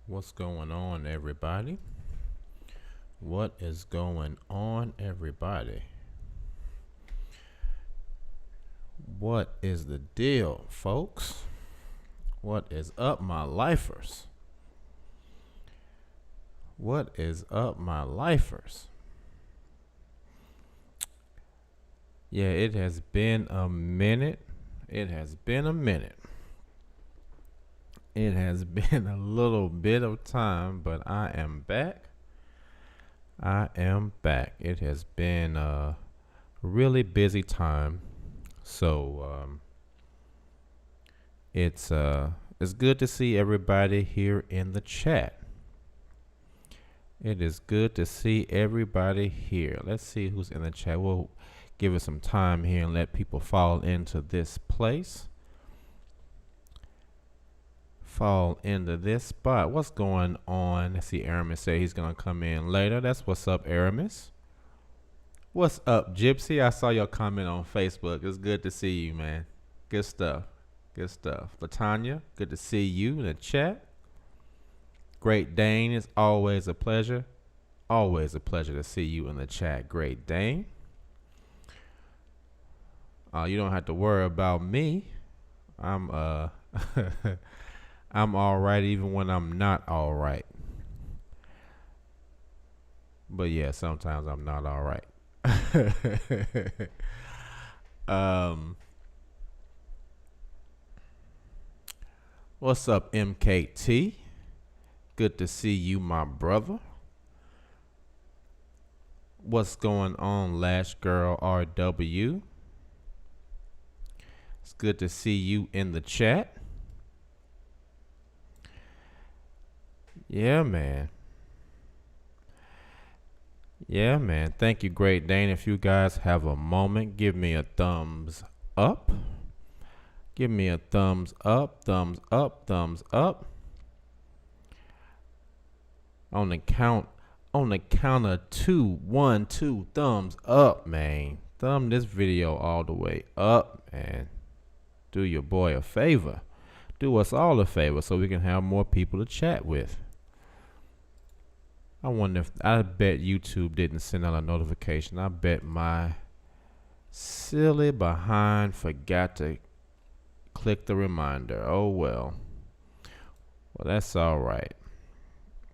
What's going on, everybody? What is going on, everybody? What is the deal, folks? What is up, my lifers? What is up, my lifers? Yeah, it has been a minute. It has been a minute. It has been a little bit of time, but I am back. I am back. It has been a really busy time. So it's good to see everybody here in the chat. It is good to see everybody here. Let's see who's in the chat. We'll give it some time here and let people fall into this place. Fall into this spot. What's going on? I see Aramis say he's gonna come in later. That's what's up, Aramis. What's up, Gypsy? I saw your comment on Facebook. It's good to see you, man. Good stuff. Good stuff. Latanya, good to see you in the chat. Great Dane, it's always a pleasure. Always a pleasure to see you in the chat, Great Dane. You don't have to worry about me. I'm I'm all right even when I'm not all right. But yeah, sometimes I'm not all right. What's up, MKT? Good to see you, my brother. What's going on, Lash Girl RW? It's good to see you in the chat. Yeah, man. Yeah, man. Thank you, Great Dane. If you guys have a moment, give me a thumbs up. Give me a thumbs up, thumbs up, thumbs up. On the count of 2, 1, 2, thumbs up, man. Thumb this video all the way up, man. Do your boy a favor. Do us all a favor so we can have more people to chat with. I bet YouTube didn't send out a notification. I bet my silly behind forgot to click the reminder. Oh well. Well, that's all right.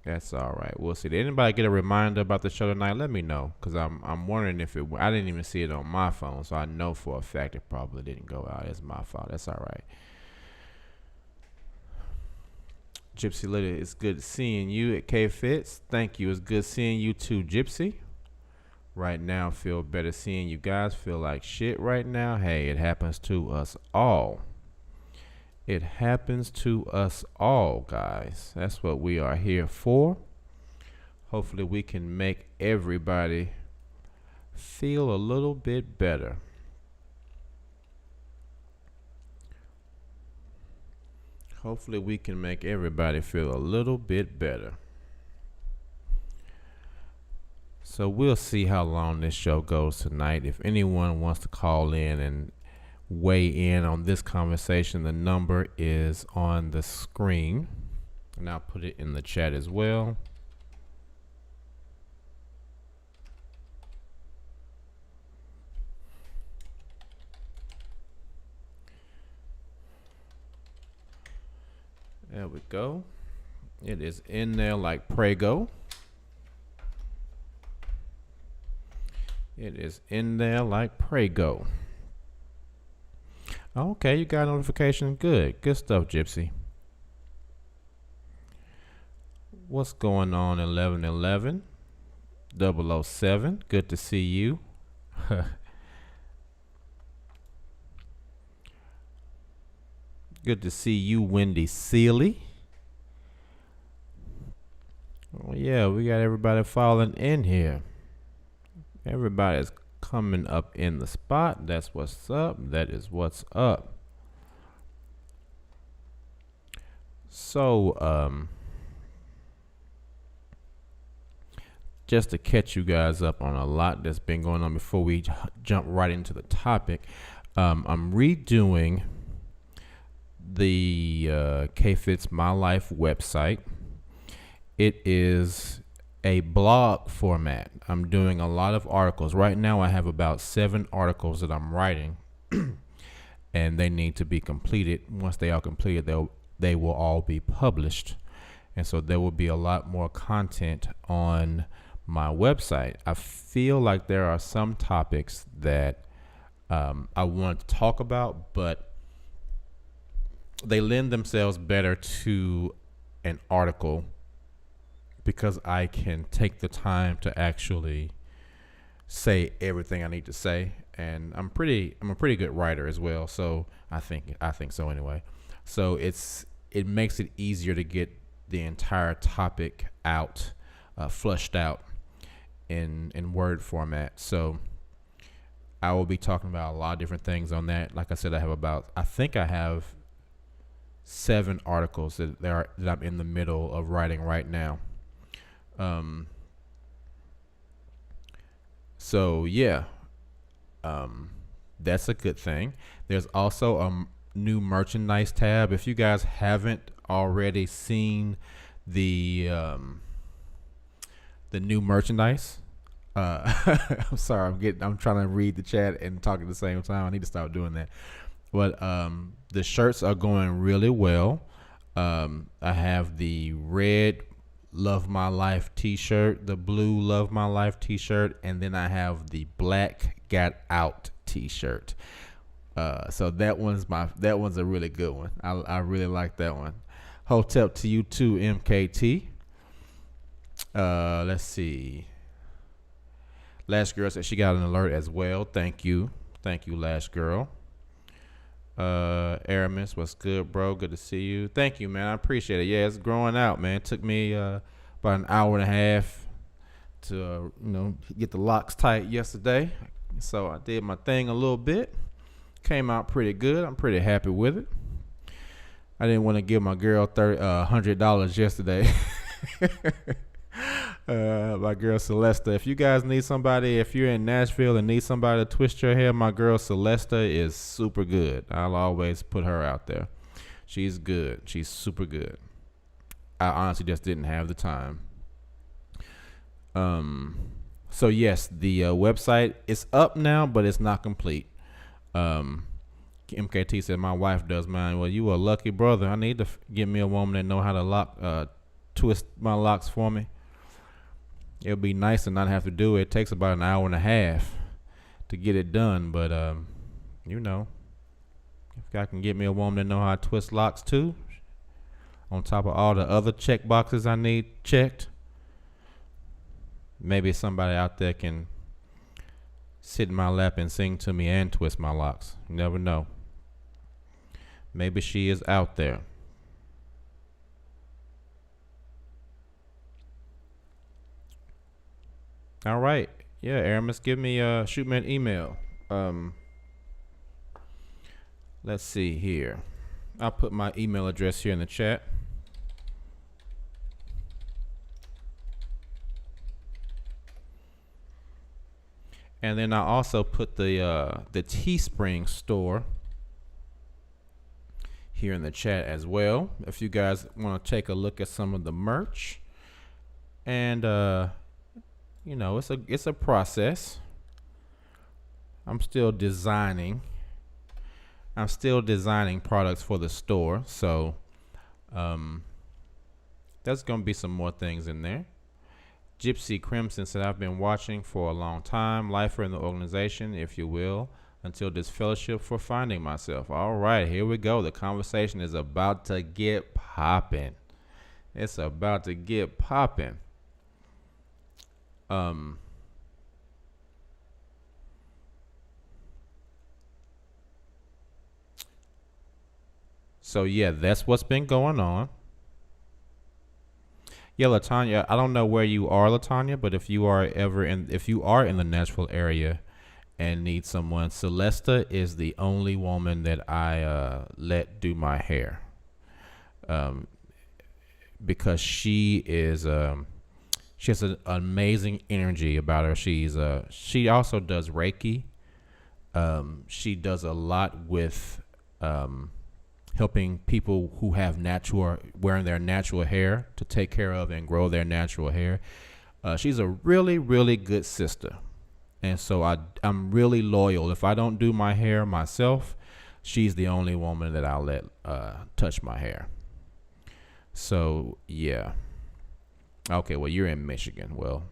That's all right. We'll see. Did anybody get a reminder about the show tonight? Let me know, cause I'm wondering if I didn't even see it on my phone, so I know for a fact it probably didn't go out. It's my fault. That's all right. Gypsy Lady, it's good seeing you at K Fits. Thank you. It's good seeing you too, Gypsy. Right now, feel better seeing you guys. Feel like shit right now. Hey, it happens to us all. It happens to us all, guys. That's what we are here for. Hopefully, we can make everybody feel a little bit better. Hopefully we can make everybody feel a little bit better. So we'll see how long this show goes tonight. If anyone wants to call in and weigh in on this conversation, the number is on the screen. And I'll put it in the chat as well. There we go. It is in there like Prego. It is in there like Prego. Okay, you got a notification. Good. Good stuff, Gypsy. What's going on, 1111? 007. Good to see you. Good to see you, Wendy Seeley. Oh, yeah, we got everybody falling in here. Everybody's coming up in the spot. That's what's up. That is what's up. So, just to catch you guys up on a lot that's been going on before we jump right into the topic, I'm redoing the K-Fits My Life website. It is a blog format. I'm doing a lot of articles. Right now I have about 7 articles that I'm writing and they need to be completed. Once they are completed, they will all be published. And so there will be a lot more content on my website. I feel like there are some topics that I want to talk about, but they lend themselves better to an article because I can take the time to actually say everything I need to say, and I'm a pretty good writer as well. So I think so anyway. So it makes it easier to get the entire topic out, flushed out in word format. So I will be talking about a lot of different things on that. Like I said, I think I have 7 articles that I'm in the middle of writing right now. So yeah, that's a good thing. There's also a new merchandise tab. If you guys haven't already seen the new merchandise, I'm sorry, I'm trying to read the chat and talk at the same time. I need to stop doing that. But the shirts are going really well. I have the red Love My Life t-shirt, the blue Love My Life t-shirt, and then I have the black Got Out t-shirt. So that one's a really good one. I really like that one. Hotep to you too, MKT. Let's see. Last Girl said she got an alert as well. Thank you, Last Girl. Aramis, what's good, bro? Good to see you. Thank you, man. I appreciate it. Yeah, it's growing out, man. It took me about an hour and a half to get the locks tight yesterday. So I did my thing a little bit. Came out pretty good. I'm pretty happy with it. I didn't want to give my girl $100 yesterday. My girl Celesta. If you guys need somebody, if you're in Nashville and need somebody to twist your hair, my girl Celesta is super good. I'll always put her out there. She's good. She's super good. I honestly just didn't have the time. So yes, the website is up now, but it's not complete. MKT said my wife does mine. Well, you a lucky brother. I need to get me a woman that know how to twist my locks for me. It'll be nice to not have to do it. It takes about an hour and a half to get it done, but if I can get me a woman that know how to twist locks too, on top of all the other check boxes I need checked, maybe somebody out there can sit in my lap and sing to me and twist my locks. You never know. Maybe she is out there. All right. Yeah, Aramis, shoot me an email. Let's see here. I'll put my email address here in the chat. And then I also put the Teespring store here in the chat as well. If you guys want to take a look at some of the merch, and it's a process. I'm still designing products for the store, so there's gonna be some more things in there. Gypsy Crimson said, I've been watching for a long time, lifer in the organization, if you will, until this fellowship for finding myself. All right, here we go. The conversation is about to get popping. It's about to get popping. So yeah, that's what's been going on. Yeah, Latanya, I don't know where you are, Latanya, but if you are in the Nashville area and need someone, Celesta is the only woman that I let do my hair. Because she has an amazing energy about her. She also does Reiki. She does a lot with helping people who have natural wearing their natural hair to take care of and grow their natural hair. She's a really, really good sister. And so I'm really loyal. If I don't do my hair myself, she's the only woman that I'll let touch my hair. So, yeah. Okay, well, you're in Michigan. Well,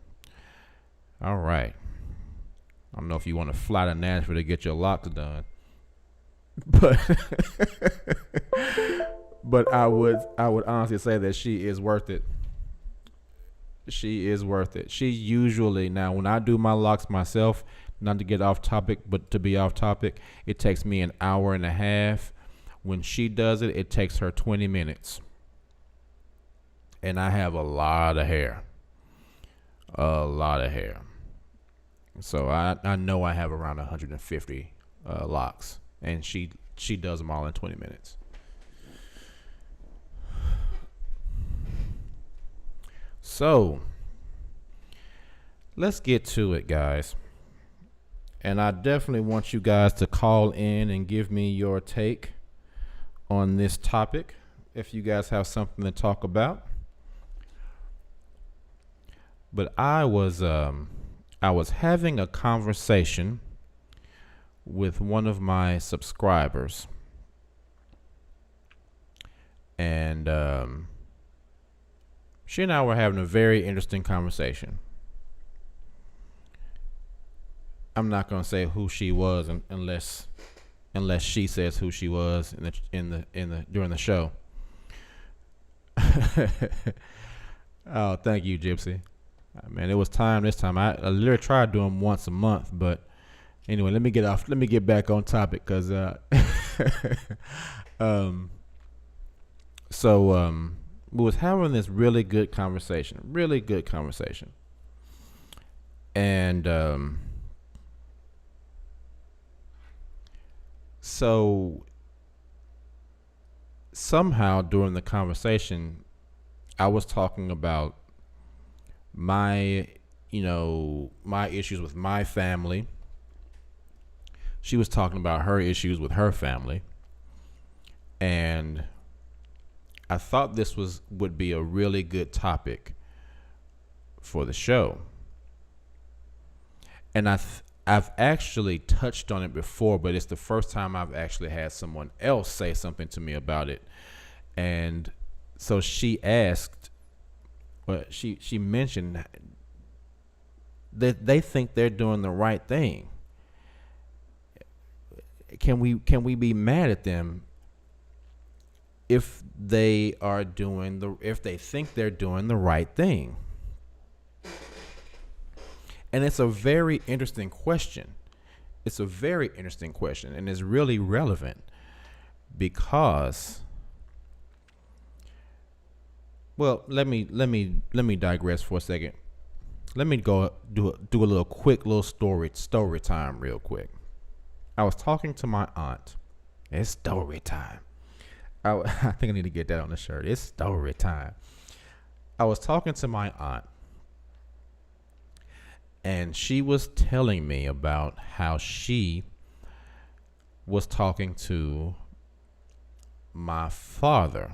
all right. I don't know if you want to fly to Nashville to get your locks done. But but I would honestly say that she is worth it. She is worth it. She usually, now when I do my locks myself, not to get off topic, but to be off topic, it takes me an hour and a half. When she does it, it takes her 20 minutes. And I have a lot of hair. A lot of hair. So I know I have around 150 locks. And she does them all in 20 minutes. So, let's get to it, guys. And I definitely want you guys to call in and give me your take on this topic if you guys have something to talk about. But I was having a conversation with one of my subscribers. And she and I were having a very interesting conversation. I'm not going to say who she was unless she says who she was during the show. Oh, thank you, Gypsy. Man, it was time this time. I literally try to do them once a month, but anyway, let me get back on topic because we was having this really good conversation, and so somehow during the conversation, I was talking about my issues with my family. She was talking about her issues with her family, and I thought this would be a really good topic for the show. And I've actually touched on it before, but it's the first time I've actually had someone else say something to me about it. And so she asked, she mentioned that they think they're doing the right thing. Can we be mad at them if they think they're doing the right thing? And it's a very interesting question. It's a very interesting question, and it's really relevant because, well, let me digress for a second. Let me go do a little quick story time real quick. I was talking to my aunt. It's story time. I think I need to get that on the shirt. It's story time. I was talking to my aunt, and she was telling me about how she was talking to my father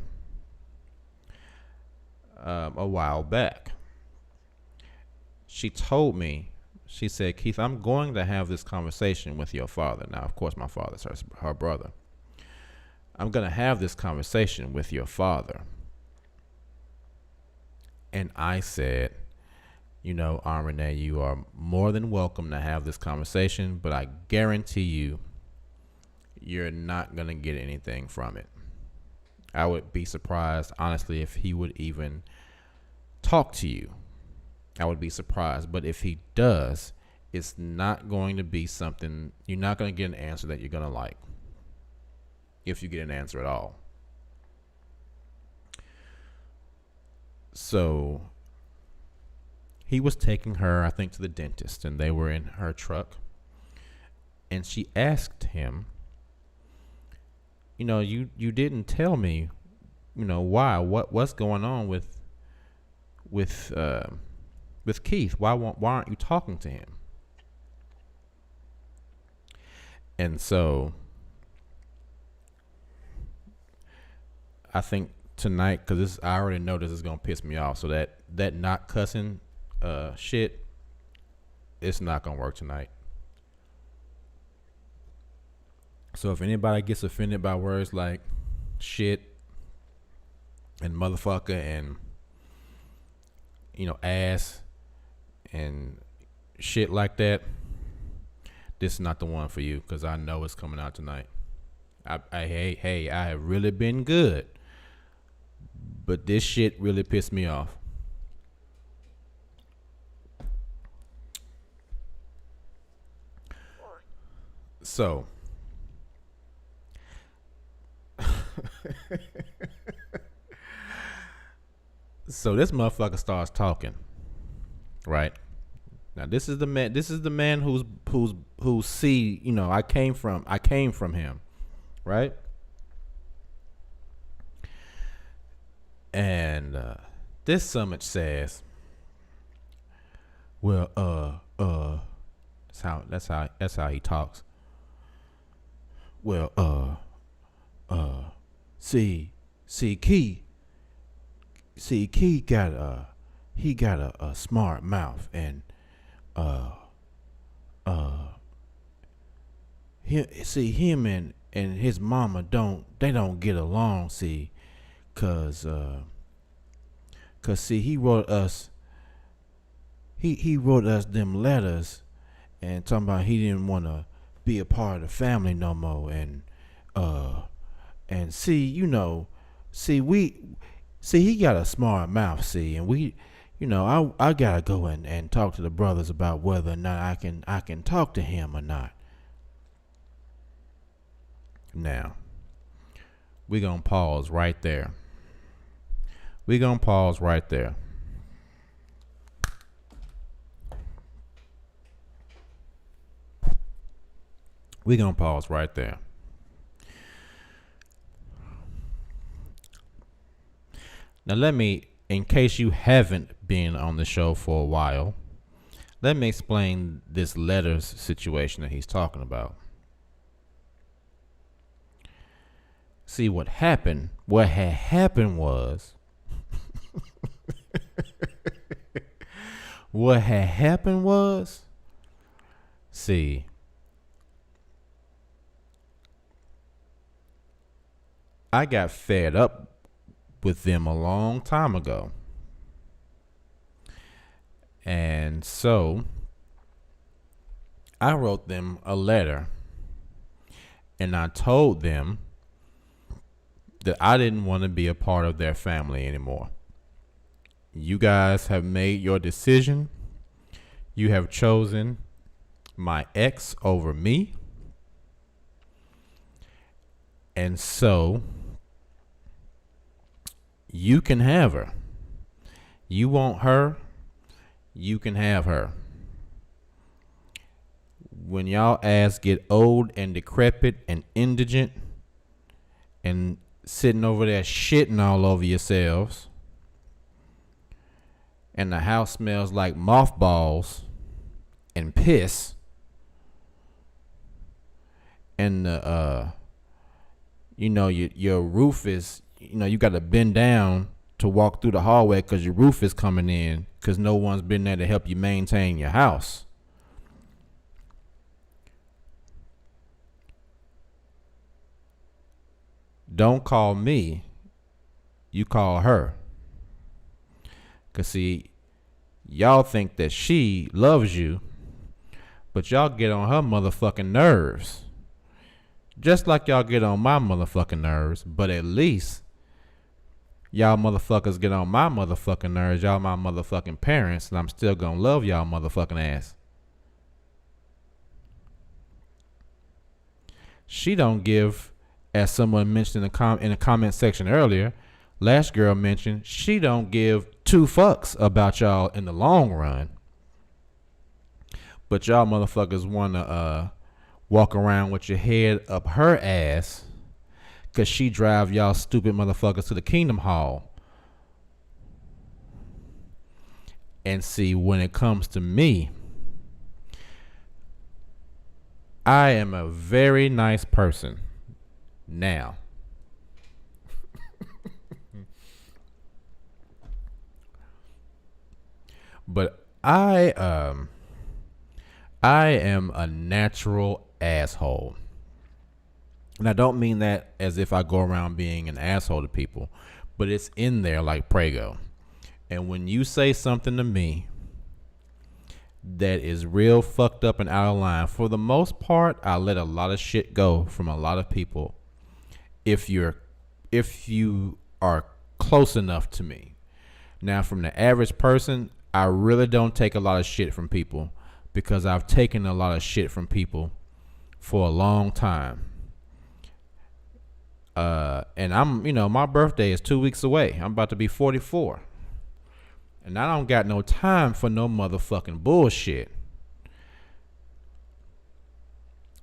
a while back. She told me, she said, "Keith, I'm going to have this conversation with your father." Now, of course, my father's her brother. "I'm going to have this conversation with your father." And I said, Aunt Renee, you are more than welcome to have this conversation, but I guarantee you're not going to get anything from it. I would be surprised, honestly, if he would even talk to you. I would be surprised. But if he does, it's not going to be something, you're not going to get an answer that you're going to like. If you get an answer at all. So he was taking her, I think, to the dentist, and they were in her truck. And she asked him, you didn't tell me, why? What's going on with Keith? Why aren't you talking to him? And so I think tonight, because this I already know this is gonna piss me off. So that not cussing shit, it's not gonna work tonight. So if anybody gets offended by words like shit and motherfucker and ass and shit like that, this is not the one for you, because I know it's coming out tonight. I have really been good, but this shit really pissed me off. So so this motherfucker starts talking, right? Now this is the man. This is the man who's see. I came from him, right? And this summit says, well, that's how he talks. Well, see, Key got a smart mouth, and him and his mama don't get along. See, cause see, he wrote us them letters and talking about he didn't want to be a part of the family no more, and see, he got a smart mouth, see, and I gotta go and talk to the brothers about whether or not I can talk to him or not. Now, we gonna pause right there. We gonna pause right there. We gonna pause right there. Now let me, in case you haven't been on the show for a while, let me explain this letters situation that he's talking about. See, what had happened was see, I got fed up with them a long time ago. And so I wrote them a letter and I told them that I didn't want to be a part of their family anymore. You guys have made your decision. You have chosen my ex over me. And so you can have her. You want her, you can have her. When y'all ass get old and decrepit and indigent and sitting over there shitting all over yourselves, and the house smells like mothballs and piss, and your roof is, you got to bend down to walk through the hallway because your roof is coming in because no one's been there to help you maintain your house. Don't call me, you call her. Because see, y'all think that she loves you, but y'all get on her motherfucking nerves. Just like y'all get on my motherfucking nerves, but at least y'all motherfuckers get on my motherfucking nerves. Y'all my motherfucking parents, and I'm still gonna love y'all motherfucking ass. She don't give, as someone mentioned in the comment section earlier, last girl mentioned, she don't give two fucks about y'all in the long run. But y'all motherfuckers wanna walk around with your head up her ass because she drive y'all stupid motherfuckers to the Kingdom Hall. And see, when it comes to me, I am a very nice person. Now, But I am a natural asshole. And I don't mean that as if I go around being an asshole to people, but it's in there like Prego. And when you say something to me that is real fucked up and out of line, for the most part, I let a lot of shit go from a lot of people if you are close enough to me. Now, from the average person, I really don't take a lot of shit from people because I've taken a lot of shit from people for a long time. And my birthday is 2 weeks away. I'm about to be 44. And I don't got no time for no motherfucking bullshit.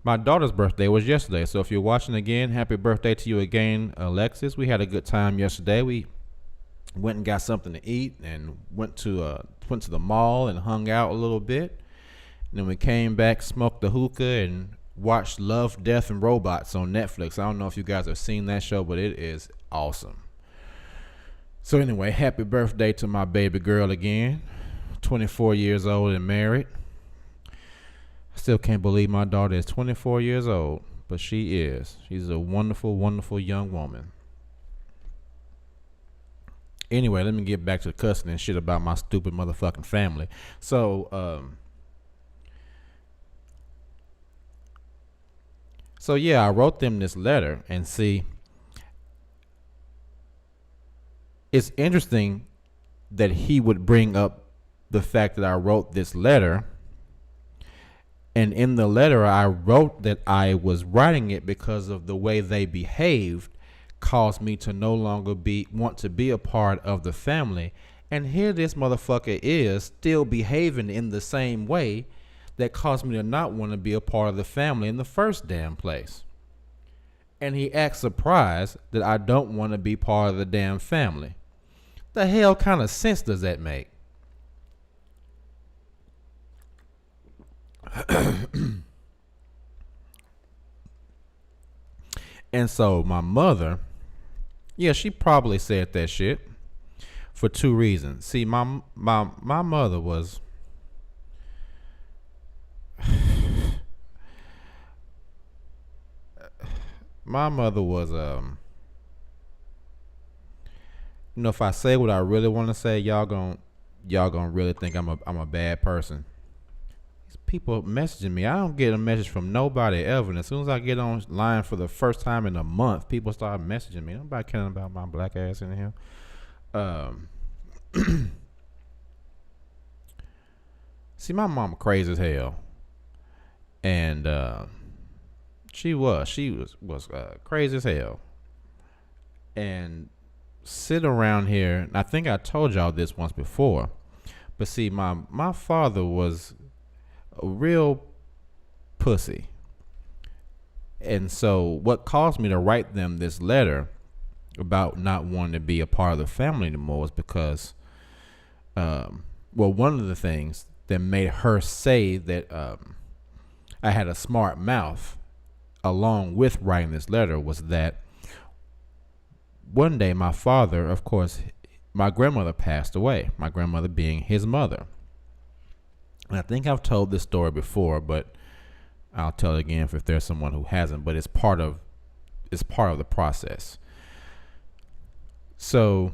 My daughter's birthday was yesterday, so if you're watching again, happy birthday to you again, Alexis. We had a good time yesterday. We went and got something to eat and went to the mall and hung out a little bit. And then we came back, smoked the hookah, and watched Love, Death, and Robots on Netflix. I don't know if you guys have seen that show, but it is awesome. So anyway, happy birthday to my baby girl again. 24 years old and married. I still can't believe my daughter is 24 years old, but she is. She's a wonderful, wonderful young woman. Anyway, let me get back to the cussing and shit about my stupid motherfucking family. So yeah, I wrote them this letter, and see, it's interesting that he would bring up the fact that I wrote this letter. And in the letter, I wrote that I was writing it because of the way they behaved caused me to no longer want to be a part of the family. And here this motherfucker is still behaving in the same way that caused me to not want to be a part of the family in the first damn place. And he acts surprised that I don't want to be part of the damn family. The hell kind of sense does that make? And so my mother, yeah, she probably said that shit for two reasons. See, my mother was if I say what I really want to say, y'all gonna really think I'm a bad person. These people messaging me. I don't get a message from nobody ever. And as soon as I get online for the first time in a month, people start messaging me. Nobody caring about my black ass in here. See, my mama crazy as hell, and she was crazy as hell, and sit around here. And I think I told y'all this once before, but see, my father was a real pussy, and so what caused me to write them this letter about not wanting to be a part of the family anymore was because, one of the things that made her say that I had a smart mouth along with writing this letter was that one day my father, of course, my grandmother passed away, my grandmother being his mother. And I think I've told this story before, but I'll tell it again if there's someone who hasn't, but it's part of the process. So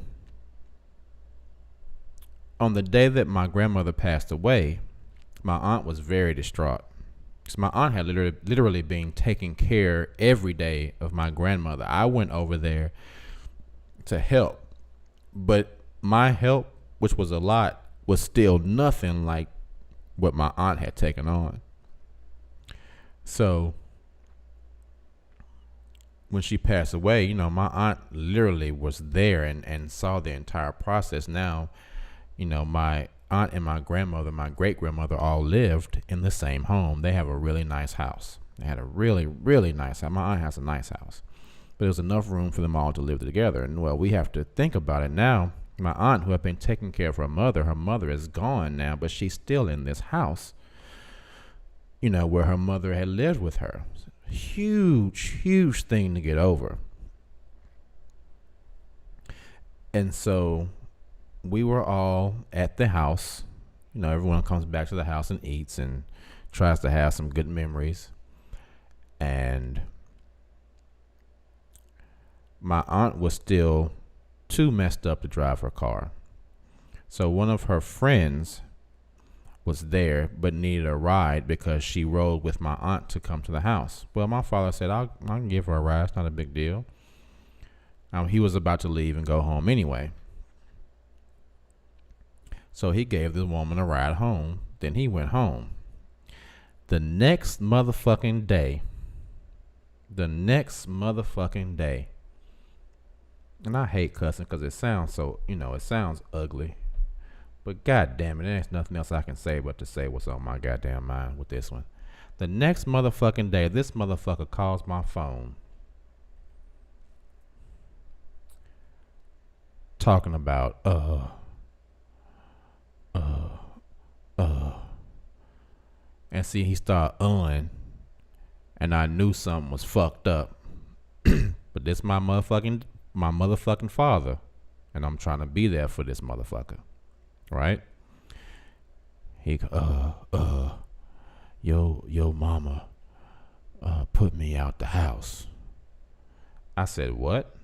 on the day that my grandmother passed away, my aunt was very distraught. Because my aunt had literally been taking care every day of my grandmother. I went over there to help, but my help, which was a lot, was still nothing like what my aunt had taken on. So when she passed away, my aunt literally was there and saw the entire process. Now, my aunt and my grandmother, my great-grandmother, all lived in the same home. They have a really nice house. They had a really, really nice house. My aunt has a nice house. But there was enough room for them all to live together. And, well, we have to think about it now. My aunt, who had been taking care of her mother is gone now, but she's still in this house, where her mother had lived with her. Huge, huge thing to get over. And so we were all at the house, everyone comes back to the house and eats and tries to have some good memories. And my aunt was still too messed up to drive her car. So one of her friends was there but needed a ride because she rode with my aunt to come to the house. Well, my father said, I can give her a ride. It's not a big deal. He was about to leave and go home anyway. So he gave the woman a ride home. Then he went home. The next motherfucking day, and I hate cussing because it sounds so, it sounds ugly. But god damn it, there's nothing else I can say but to say what's on my goddamn mind with this one. The next motherfucking day, this motherfucker calls my phone talking about, and see, he started and I knew something was fucked up. But this my motherfucking father, and I'm trying to be there for this motherfucker, right? He yo mama put me out the house. I said, what?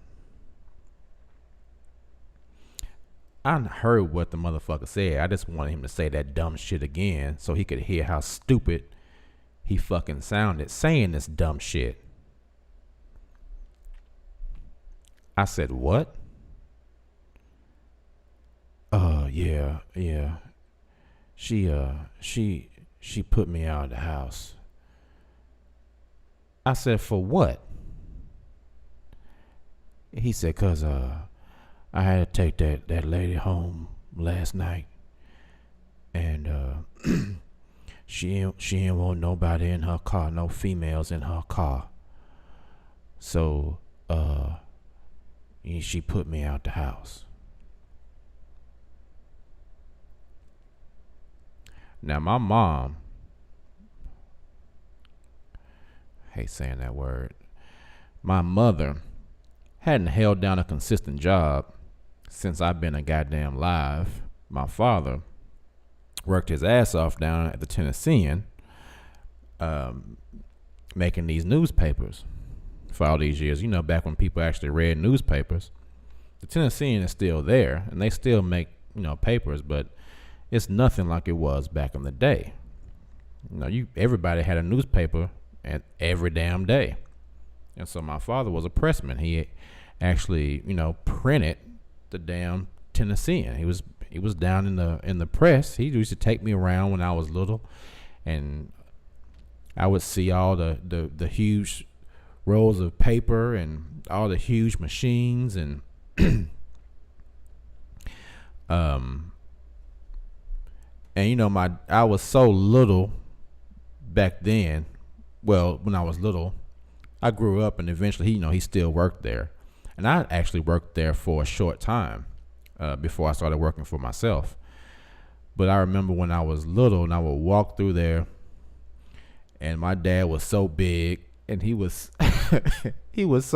I heard what the motherfucker said. I just wanted him to say that dumb shit again so he could hear how stupid he fucking sounded saying this dumb shit. I said, what? Yeah. She put me out of the house. I said, for what? He said, 'cause I had to take that lady home last night, and she ain't want nobody in her car, no females in her car. So she put me out the house. Now my mom, hate saying that word, my mother hadn't held down a consistent job since I've been a goddamn live. My father worked his ass off down at the Tennessean, making these newspapers for all these years. Back when people actually read newspapers. The Tennessean is still there, and they still make, papers, but it's nothing like it was back in the day. Everybody had a newspaper every damn day. And so my father was a pressman. He actually, printed the damn Tennessean. He was down in the press. He used to take me around when I was little, and I would see all the huge rolls of paper and all the huge machines and and I was so little back then. Well, when I was little, I grew up, and eventually he still worked there. And I actually worked there for a short time before I started working for myself. But I remember when I was little and I would walk through there, and my dad was so big, and he was he was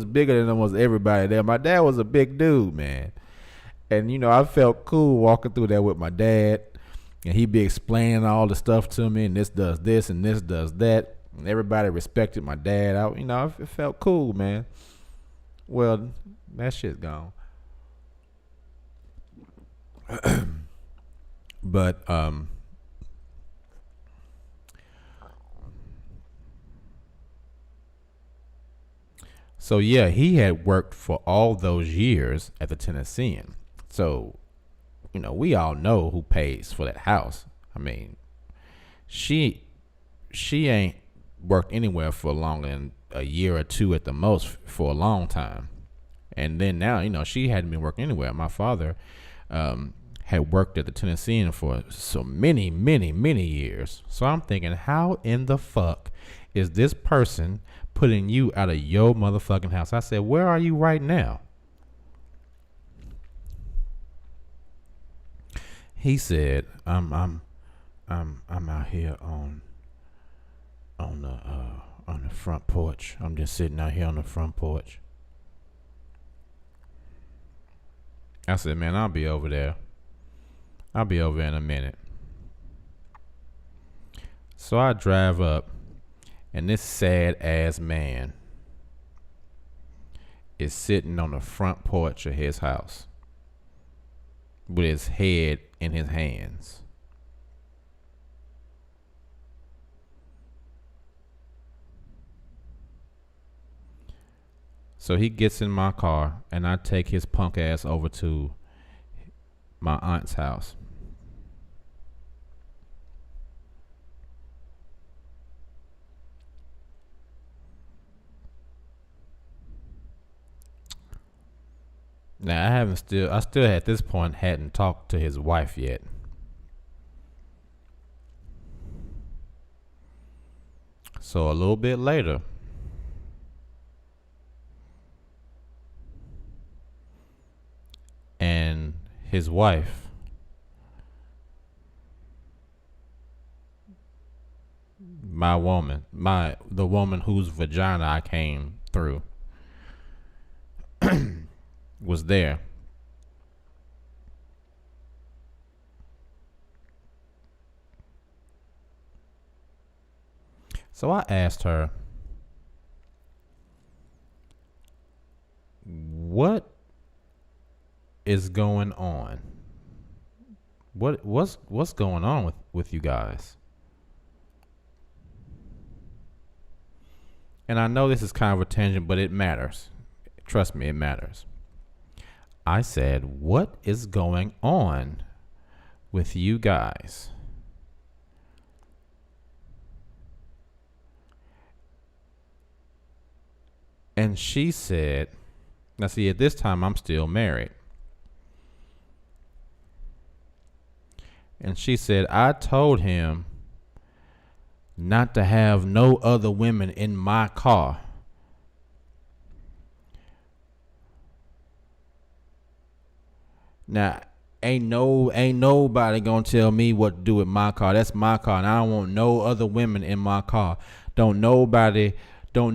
bigger than almost everybody there. My dad was a big dude, man. And I felt cool walking through there with my dad, and he'd be explaining all the stuff to me, and this does this and this does that. And everybody respected my dad. It felt cool, man. Well, that shit's gone. But so yeah, he had worked for all those years at the Tennessean. So, we all know who pays for that house. I mean, she ain't worked anywhere for longer than a year or two at the most, for a long time. And then now, she hadn't been working anywhere. My father had worked at the Tennessean for so many, many, many years. So I'm thinking, how in the fuck is this person putting you out of your motherfucking house? I said, where are you right now? He said, I'm out here on the front porch. I'm just sitting out here on the front porch. I said, man, I'll be over there. I'll be over in a minute. So I drive up, and this sad ass man is sitting on the front porch of his house with his head in his hands. So he gets in my car, and I take his punk ass over to my aunt's house. Now I still at this point hadn't talked to his wife yet. So a little bit later, and his wife, the woman whose vagina I came through, was there. So I asked her, "What is going on? What's going on with you guys?" And I know this is kind of a tangent, but it matters. Trust me, it matters. I said, "What is going on with you guys?" And she said, now see, at this time I'm still married. And she said, "I told him not to have no other women in my car." Now, ain't nobody gonna tell me what to do with my car. That's my car, and I don't want no other women in my car. Don't nobody tell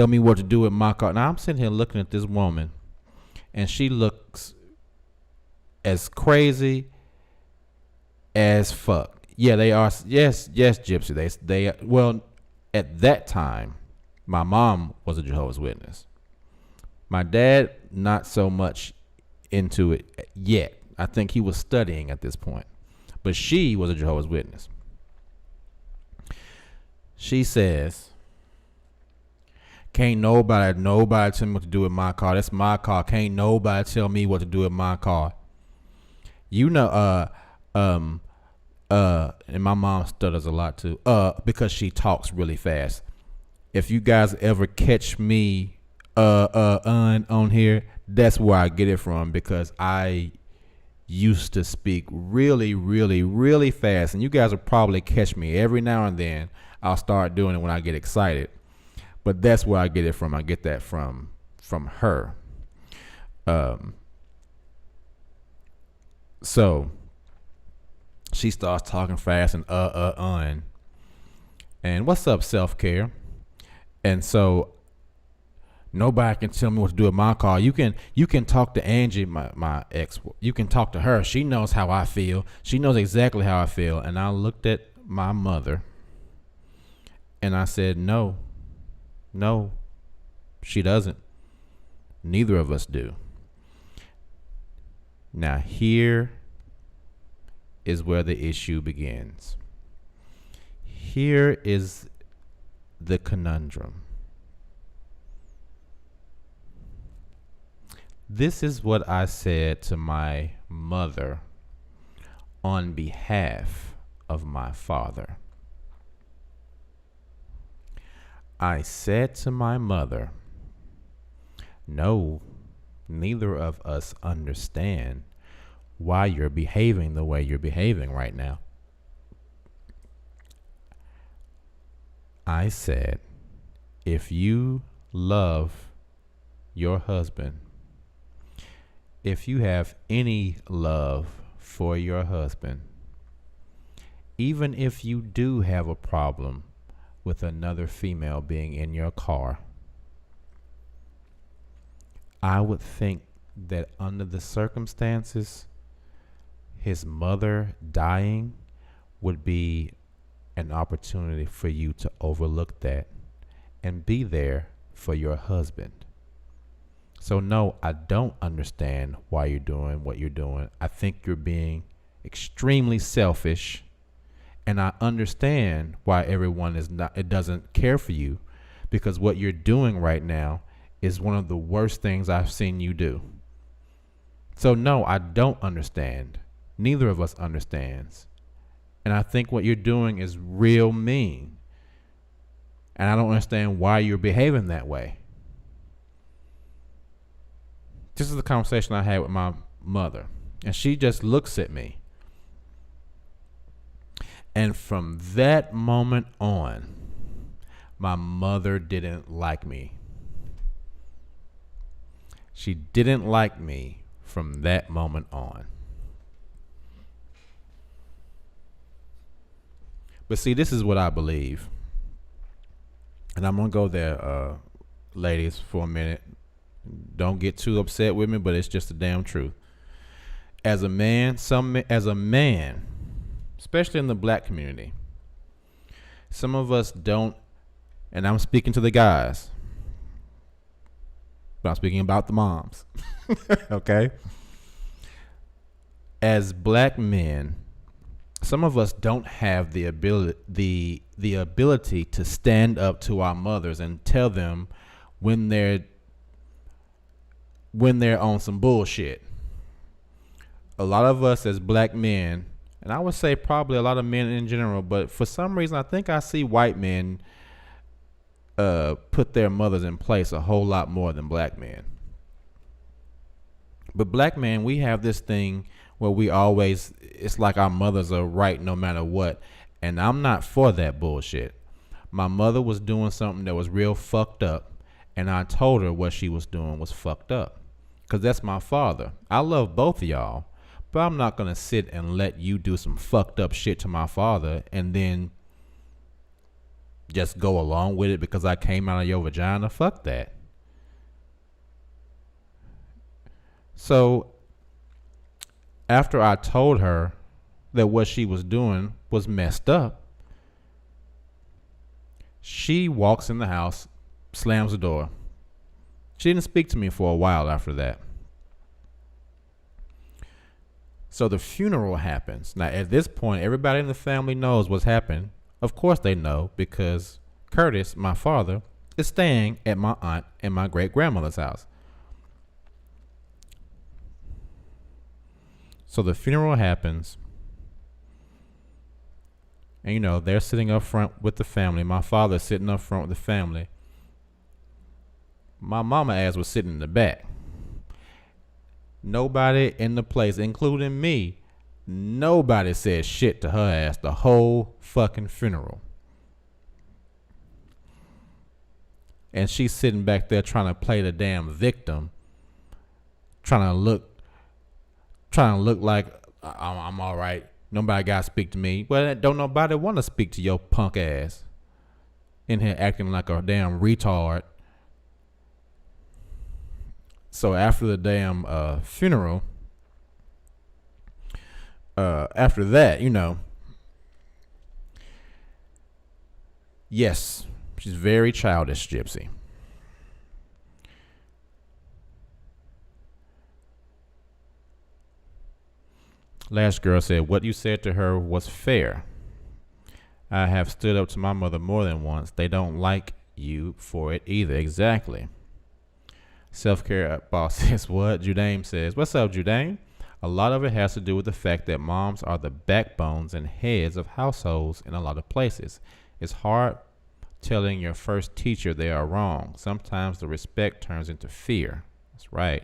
me what to do with my car. Now I'm sitting here looking at this woman, and she looks as crazy as fuck. Yeah, they are. Yes, Gypsy. They well, at that time, my mom was a Jehovah's Witness. My dad, not so much into it yet. I think he was studying at this point. But she was a Jehovah's Witness. She says, "Can't nobody tell me what to do with my car. That's my car. Can't nobody tell me what to do with my car." You know, and my mom stutters a lot too, because she talks really fast. If you guys ever catch me on here, that's where I get it from, because I used to speak really, really, really fast, and you guys will probably catch me every now and then. I'll start doing it when I get excited, but that's where I get it from. I get that from her. So she starts talking fast and and what's up, self-care? And so nobody can tell me what to do with my car. You can talk to Angie, my ex. You can talk to her. She knows how I feel. She knows exactly how I feel. And I looked at my mother and I said, no, she doesn't. Neither of us do. Now here is where the issue begins. Here is the conundrum. This is what I said to my mother on behalf of my father. I said to my mother, "No, neither of us understand why you're behaving the way you're behaving right now." I said, if you love your husband, if you have any love for your husband, even if you do have a problem with another female being in your car, I would think that under the circumstances, his mother dying would be an opportunity for you to overlook that and be there for your husband. So no, I don't understand why you're doing what you're doing. I think you're being extremely selfish, and I understand why everyone is not, it doesn't care for you, because what you're doing right now is one of the worst things I've seen you do. So no, I don't understand. Neither of us understands. And I think what you're doing is real mean. And I don't understand why you're behaving that way. This is the conversation I had with my mother. And she just looks at me. And from that moment on, my mother didn't like me. She didn't like me from that moment on. But see, this is what I believe. And I'm going to go there, ladies, for a minute. Don't get too upset with me, but it's just the damn truth. As a man, especially in the black community, some of us don't, and I'm speaking to the guys, but I'm speaking about the moms. Okay? As black men, some of us don't have the ability to stand up to our mothers and tell them when they're on some bullshit. A lot of us as black men, and I would say probably a lot of men in general, but for some reason I think I see white men put their mothers in place a whole lot more than black men. But black men, we have this thing where we always, it's like our mothers are right no matter what. And I'm not for that bullshit. My mother was doing something that was real fucked up, and I told her what she was doing was fucked up. Because that's my father. I love both of y'all, but I'm not going to sit and let you do some fucked up shit to my father and then just go along with it because I came out of your vagina. Fuck that. So after I told her that what she was doing was messed up, she walks in the house, slams the door. She didn't speak to me for a while after that. So the funeral happens. Now, at this point, everybody in the family knows what's happened. Of course they know, because Curtis, my father, is staying at my aunt and my great-grandmother's house. So the funeral happens. And, you know, they're sitting up front with the family. My father's sitting up front with the family. My mama ass was sitting in the back. Nobody in the place, including me, nobody said shit to her ass the whole fucking funeral. And she's sitting back there trying to play the damn victim, trying to look like I'm all right. Nobody got to speak to me. Well, don't nobody want to speak to your punk ass in here acting like a damn retard. So after the damn funeral, after that, you know, yes, she's very childish, Gypsy. Last girl said, what you said to her was fair. I have stood up to my mother more than once. They don't like you for it either. Exactly. Self-care boss says, what? Judaim says, what's up, Judaim? A lot of it has to do with the fact that moms are the backbones and heads of households in a lot of places. It's hard telling your first teacher they are wrong. Sometimes the respect turns into fear. That's right.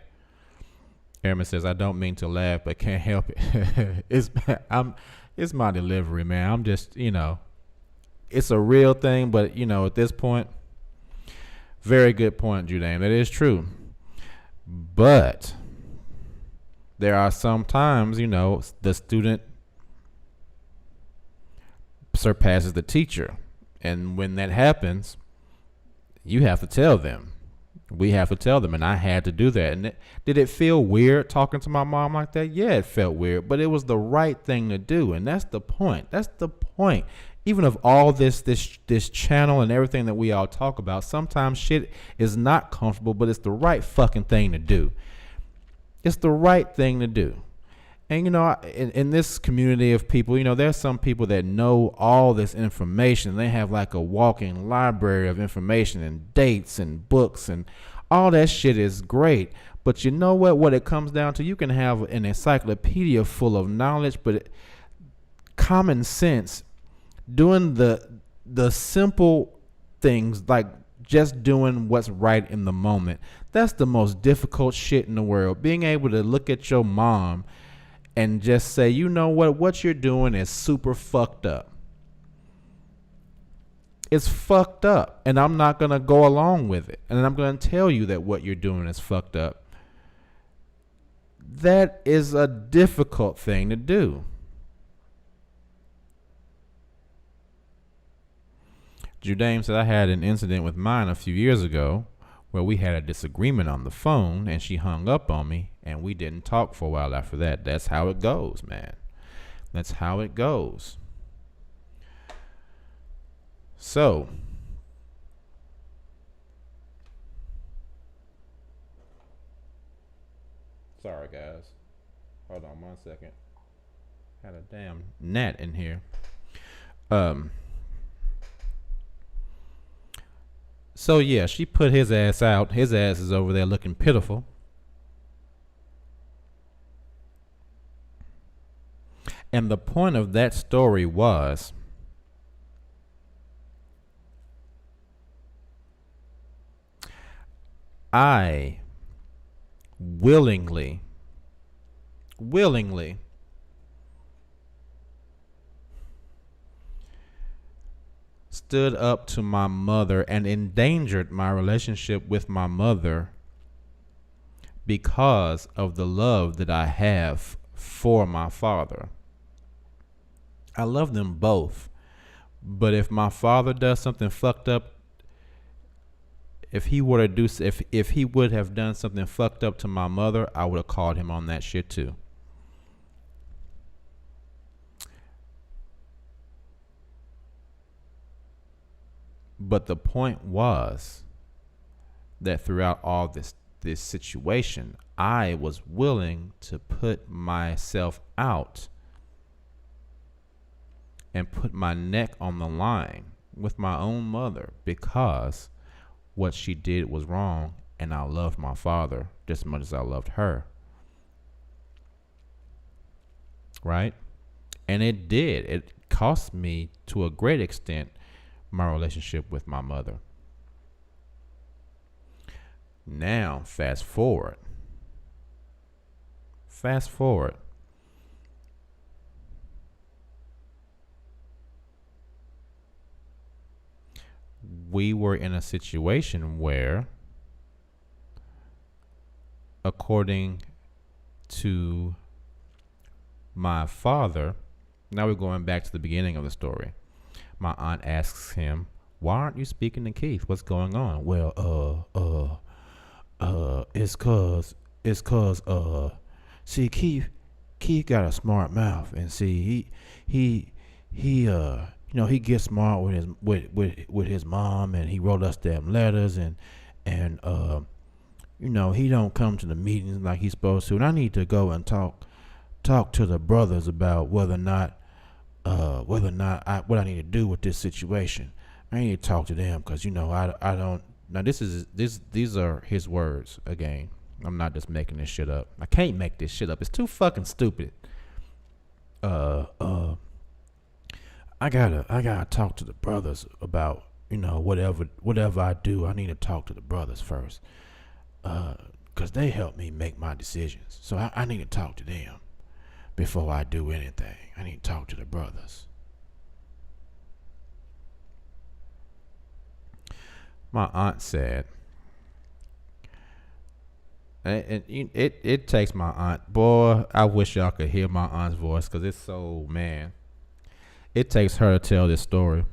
Airman says, I don't mean to laugh, but can't help it. It's my delivery, man. I'm just, you know, it's a real thing, but, you know, at this point, very good point, Judaim. That is true. But there are some times, you know, the student surpasses the teacher. And when that happens, you have to tell them. We have to tell them, and I had to do that. And did it feel weird talking to my mom like that? Yeah, it felt weird, but it was the right thing to do, and that's the point. That's the point. Even of all this channel and everything that we all talk about, sometimes shit is not comfortable, but it's the right fucking thing to do. It's the right thing to do. And, in this community of people, there's some people that know all this information. They have like a walking library of information and dates and books, and all that shit is great. But you know what it comes down to? You can have an encyclopedia full of knowledge, but common sense, doing the simple things, like just doing what's right in the moment. That's the most difficult shit in the world. Being able to look at your mom and just say, you know what you're doing is super fucked up. It's fucked up, and I'm not going to go along with it. And I'm going to tell you that what you're doing is fucked up. That is a difficult thing to do. Judame said, I had an incident with mine a few years ago where we had a disagreement on the phone, and she hung up on me, and we didn't talk for a while after that. That's how it goes, man. That's how it goes. So, sorry guys. Hold on 1 second. Had a damn gnat in here. So yeah, she put his ass out. His ass is over there looking pitiful. And the point of that story was, I willingly stood up to my mother and endangered my relationship with my mother because of the love that I have for my father. I love them both, but if my father does something fucked up, if he would have done something fucked up to my mother, I would have called him on that shit too. But the point was that throughout all this situation, I was willing to put myself out and put my neck on the line with my own mother because what she did was wrong, and I loved my father just as much as I loved her. Right? And it did. It cost me, to a great extent, my relationship with my mother. Now, fast forward. We were in a situation where, according to my father, now we're going back to the beginning of the story. My aunt asks him, why aren't you speaking to Keith? What's going on? Well, it's cause, see, Keith got a smart mouth, and see, he he gets smart with his mom, and he wrote us them letters, and he don't come to the meetings like he's supposed to, and I need to go and talk to the brothers about whether or not what I need to do with this situation. I need to talk to them because I don't. Now these are his words again. I'm not just making this shit up. I can't make this shit up. It's too fucking stupid. I gotta talk to the brothers about whatever I do. I need to talk to the brothers first, cause they help me make my decisions. So I need to talk to them before I do anything. I need to talk to the brothers. My aunt said, and it takes my aunt, boy, I wish y'all could hear my aunt's voice, because it's so, man, it takes her to tell this story.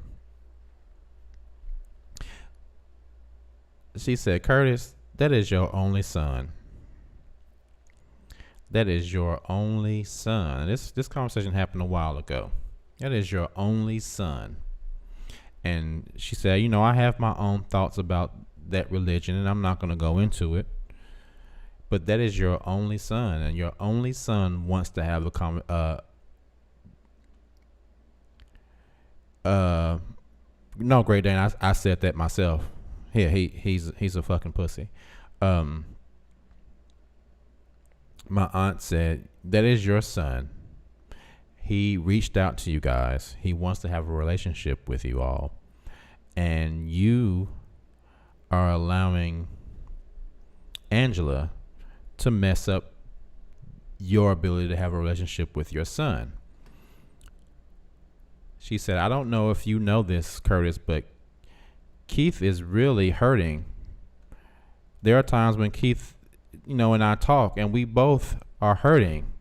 She said, Curtis, That is your only son. That is your only son. This conversation happened a while ago. That is your only son. And she said, you know, I have my own thoughts about that religion, and I'm not going to go into it. But that is your only son, and your only son wants to have no, Great Dane, I said that myself. Here, he's a fucking pussy. My aunt said, that is your son. He reached out to you guys. He wants to have a relationship with you all. And you are allowing Angela to mess up your ability to have a relationship with your son. She said, I don't know if you know this, Curtis, but Keith is really hurting. There are times when Keith, you know, and I talk, and we both are hurting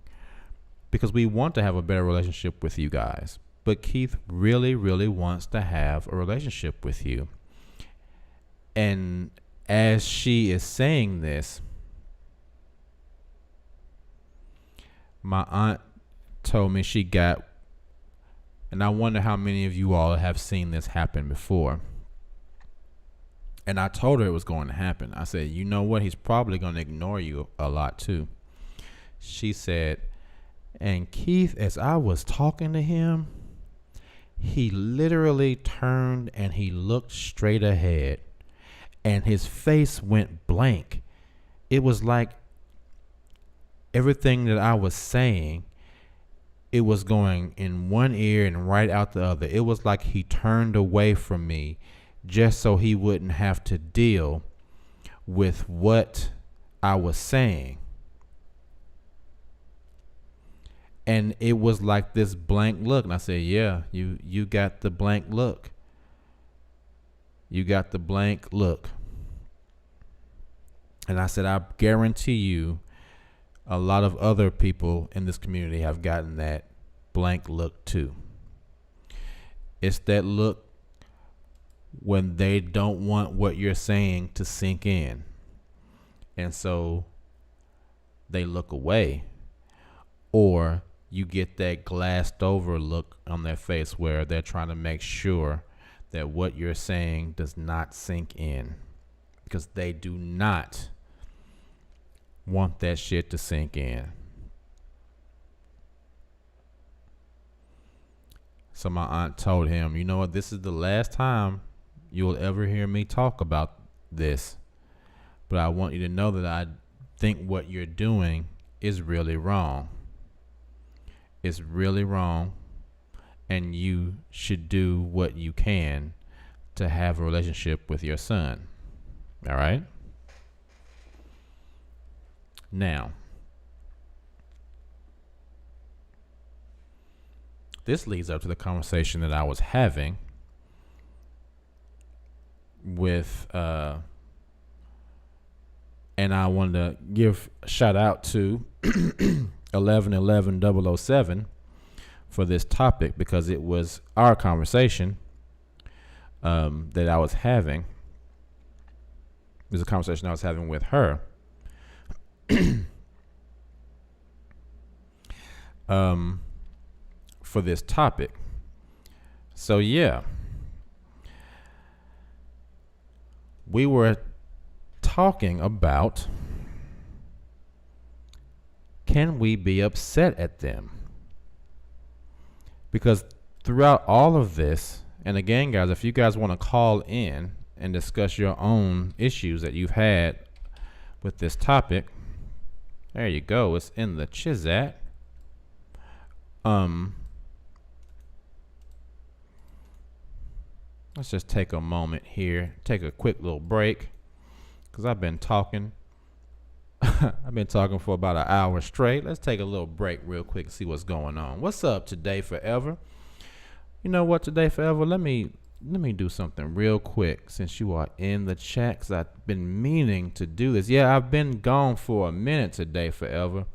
because we want to have a better relationship with you guys. But Keith really, really wants to have a relationship with you. And as she is saying this, my aunt told me she got, and I wonder how many of you all have seen this happen before. And I told her it was going to happen. I said, you know what? He's probably going to ignore you a lot too. She said, and Keith, as I was talking to him, he literally turned and he looked straight ahead and his face went blank. It was like everything that I was saying, it was going in one ear and right out the other. It was like he turned away from me just so he wouldn't have to deal with what I was saying. And it was like this blank look. And I said, yeah, you got the blank look. You got the blank look. And I said, I guarantee you a lot of other people in this community have gotten that blank look too. It's that look when they don't want what you're saying to sink in. And so they look away. Or you get that glassed over look on their face where they're trying to make sure that what you're saying does not sink in, because they do not want that shit to sink in. So my aunt told him, you know what, this is the last time you'll ever hear me talk about this, but I want you to know that I think what you're doing is really wrong. It's really wrong, and you should do what you can to have a relationship with your son. All right? Now, this leads up to the conversation that I was having with, and I wanted to give a shout out to 1111-007 for this topic, because it was our conversation that I was having. It was a conversation I was having with her. For this topic. So yeah, we were talking about, can we be upset at them? Because throughout all of this, and again, guys, if you guys want to call in and discuss your own issues that you've had with this topic, there you go. It's in the Chizat. Let's just take a moment here, take a quick little break, because I've been talking. I've been talking for about an hour straight. Let's take a little break real quick and see what's going on. What's up, Today Forever? You know what, Today Forever? Let me do something real quick since you are in the chat, because I've been meaning to do this. Yeah, I've been gone for a minute, Today Forever.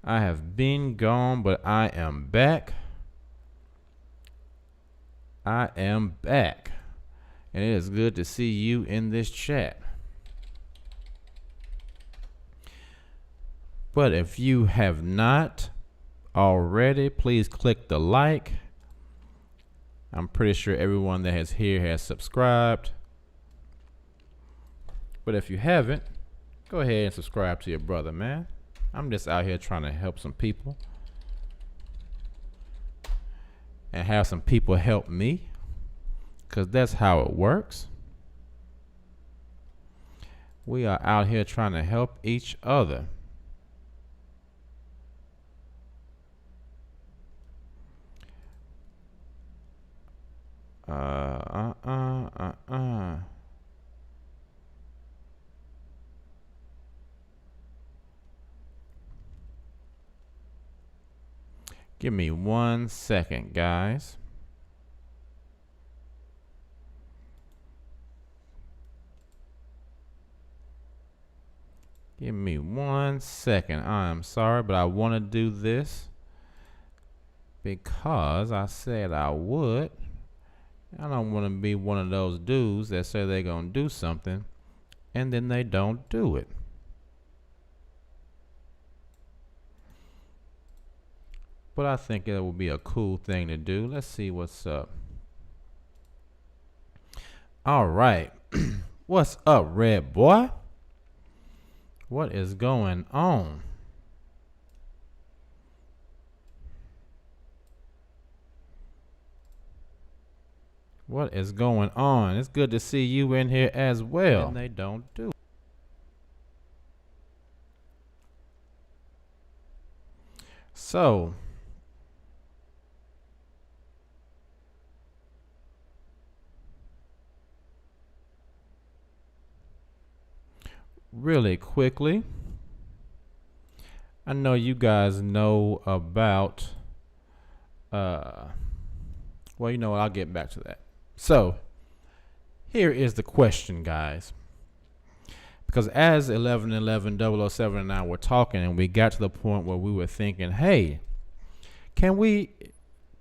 I have been gone, but I am back. I am back. And it is good to see you in this chat. But if you have not already, please click the like. I'm pretty sure everyone that has here has subscribed. But if you haven't, go ahead and subscribe to your brother, man. I'm just out here trying to help some people and have some people help me, because that's how it works. We are out here trying to help each other. Give me 1 second, guys. Give me 1 second. I'm sorry, but I want to do this because I said I would. I don't want to be one of those dudes that say they're going to do something and then they don't do it. But I think it would be a cool thing to do. Let's see what's up. All right. What's up, Red Boy? What is going on? What is going on? It's good to see you in here as well. And they don't do it. So, really quickly, I know you guys know about, well, you know what, I'll get back to that. So, here is the question, guys. Because as 1111 and I were talking, and we got to the point where we were thinking, hey, can we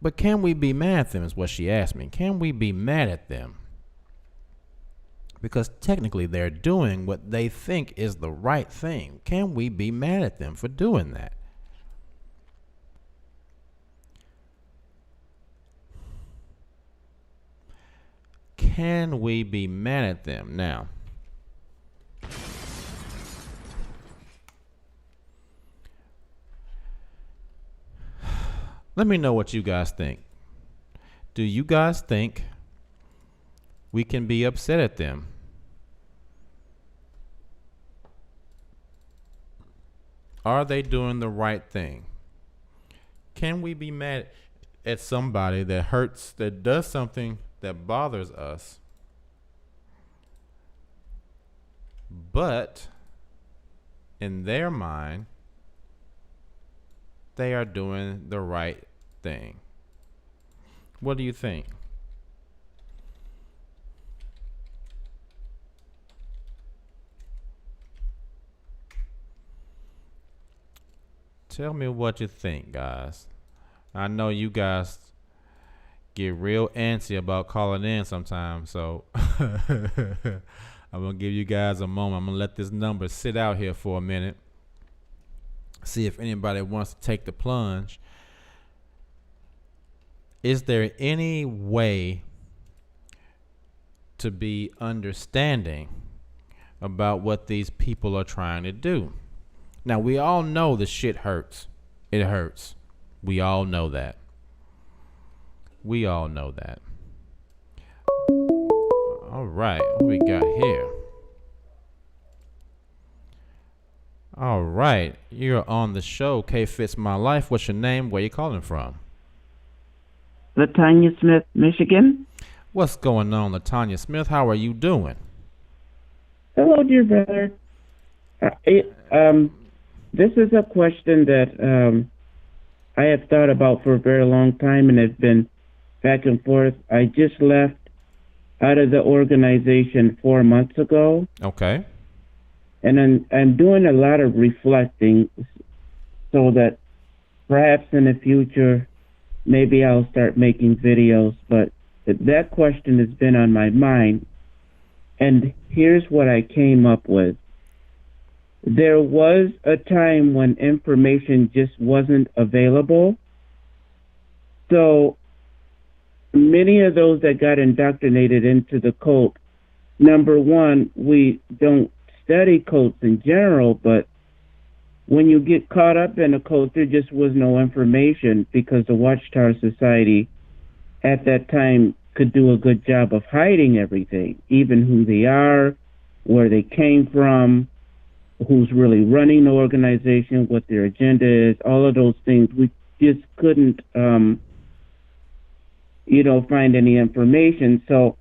be mad at them, is what she asked me. Can we be mad at them? Because technically they're doing what they think is the right thing. Can we be mad at them for doing that? Can we be mad at them? Now, let me know what you guys think. Do you guys think we can be upset at them? Are they doing the right thing? Can we be mad at somebody that hurts, that does something that bothers us, but in their mind, they are doing the right thing? What do you think? Tell me what you think, guys. I know you guys get real antsy about calling in sometimes, so I'm gonna give you guys a moment. I'm gonna let this number sit out here for a minute. See if anybody wants to take the plunge. Is there any way to be understanding about what these people are trying to do? Now, we all know the shit hurts. It hurts. We all know that. We all know that. All right, what we got here? All right, you're on the show, K Fits My Life. What's your name? Where you calling from? Latanya Smith, Michigan. What's going on, Latanya Smith? How are you doing? Hello, dear brother. This is a question that I have thought about for a very long time and have been back and forth. I just left out of the organization 4 months ago. Okay. And I'm doing a lot of reflecting so that perhaps in the future, maybe I'll start making videos. But that question has been on my mind. And here's what I came up with. There was a time when information just wasn't available. So many of those that got indoctrinated into the cult, number one, we don't study cults in general, but when you get caught up in a cult, there just was no information because the Watchtower Society at that time could do a good job of hiding everything, even who they are, where they came from, who's really running the organization, what their agenda is, all of those things. We just couldn't, find any information. So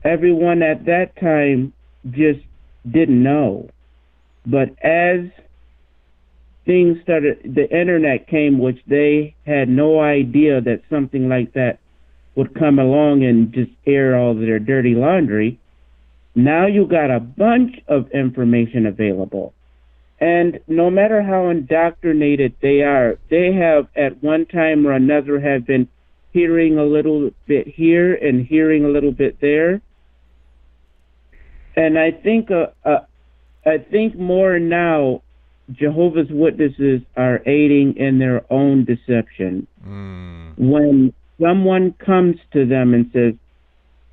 everyone at that time just didn't know. But as things started, the internet came, which they had no idea that something like that would come along and just air all their dirty laundry. Now you got a bunch of information available. And no matter how indoctrinated they are, they have at one time or another have been hearing a little bit here and hearing a little bit there. And I think more now Jehovah's Witnesses are aiding in their own deception. When someone comes to them and says,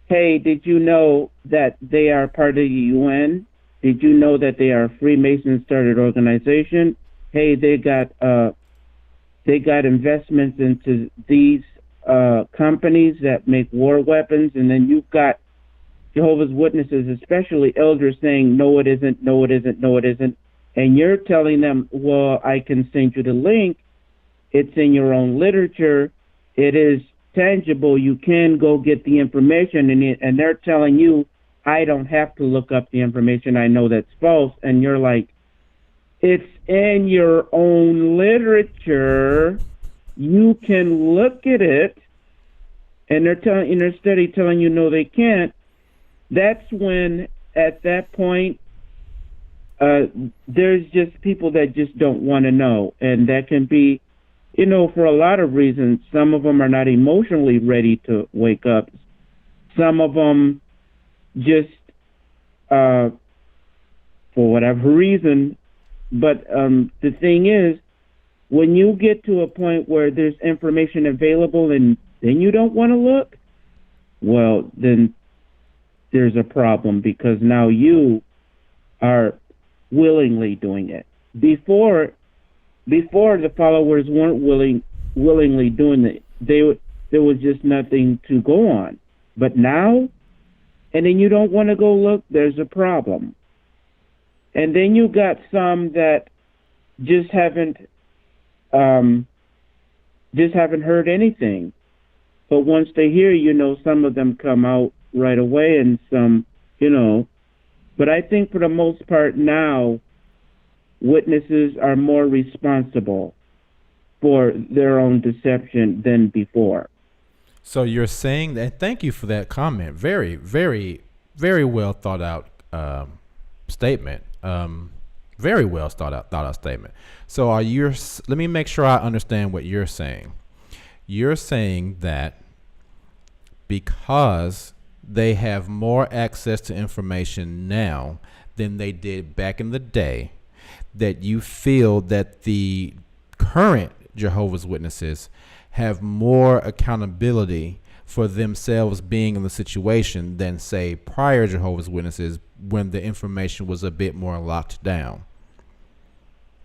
hey, did you know that they are part of the UN? Did you know that they are a Freemason-started organization? Hey, they got investments into these companies that make war weapons, and then you've got Jehovah's Witnesses, especially elders, saying, no, it isn't, no, it isn't, no, it isn't. And you're telling them, well, I can send you the link. It's in your own literature. It is tangible. You can go get the information, and they're telling you, I don't have to look up the information. I know that's false. And you're like, it's in your own literature. You can look at it. And they're telling in their study telling you no, they can't. That's when, at that point, there's just people that just don't want to know, and that can be, for a lot of reasons. Some of them are not emotionally ready to wake up. Some of them just, for whatever reason. But the thing is, when you get to a point where there's information available and then you don't want to look, well, then there's a problem, because now you are willingly doing it. Before the followers weren't willingly doing it. There was just nothing to go on. But now, and then you don't want to go look, there's a problem. And then you got some that just haven't heard anything. But once they hear, some of them come out right away, and some, But I think for the most part now, witnesses are more responsible for their own deception than before. So you're saying that, thank you for that comment. Very, very, very well thought out statement. Very well thought out statement. So let me make sure I understand what you're saying. You're saying that because they have more access to information now than they did back in the day, that you feel that the current Jehovah's Witnesses have more accountability for themselves being in the situation than, say, prior Jehovah's Witnesses, when the information was a bit more locked down.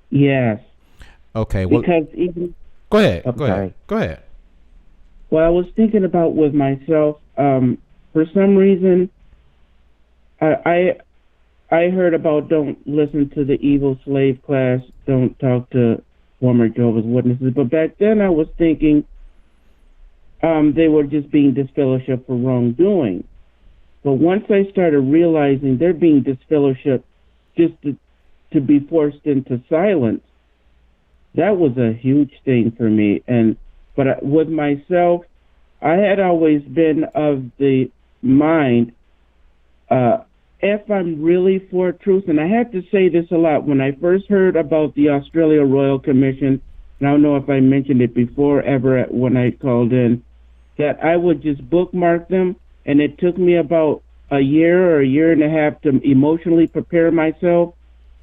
Yes. Okay. Well, because even go ahead. Well, I was thinking about with myself. For some reason, I heard about don't listen to the evil slave class, don't talk to former Jehovah's Witnesses. But back then I was thinking they were just being disfellowshipped for wrongdoing. But once I started realizing they're being disfellowshipped just to be forced into silence, that was a huge thing for me. But with myself, I had always been of the mind, if I'm really for truth, and I have to say this a lot, when I first heard about the Australia Royal Commission, and I don't know if I mentioned it before ever when I called in, that I would just bookmark them, and it took me about a year or a year and a half to emotionally prepare myself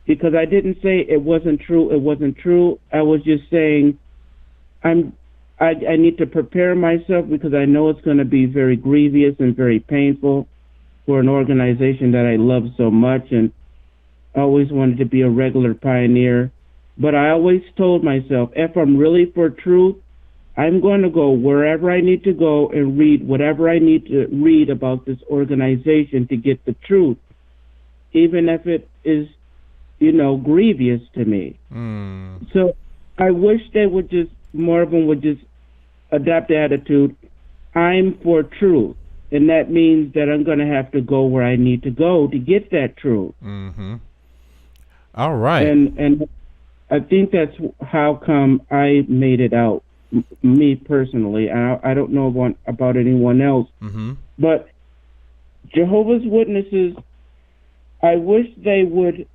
because I didn't say it wasn't true. It wasn't true. I was just saying I'm. I need to prepare myself because I know it's going to be very grievous and very painful for an organization that I love so much and always wanted to be a regular pioneer. But I always told myself, if I'm really for truth, I'm going to go wherever I need to go and read whatever I need to read about this organization to get the truth, even if it is, grievous to me. Mm. So I wish they would just, more of them would just adopt the attitude, I'm for truth. And that means that I'm going to have to go where I need to go to get that truth. Mm-hmm. All right. And I think that's how come I made it out, me personally. I don't know about anyone else. Mm-hmm. But Jehovah's Witnesses, I wish they would,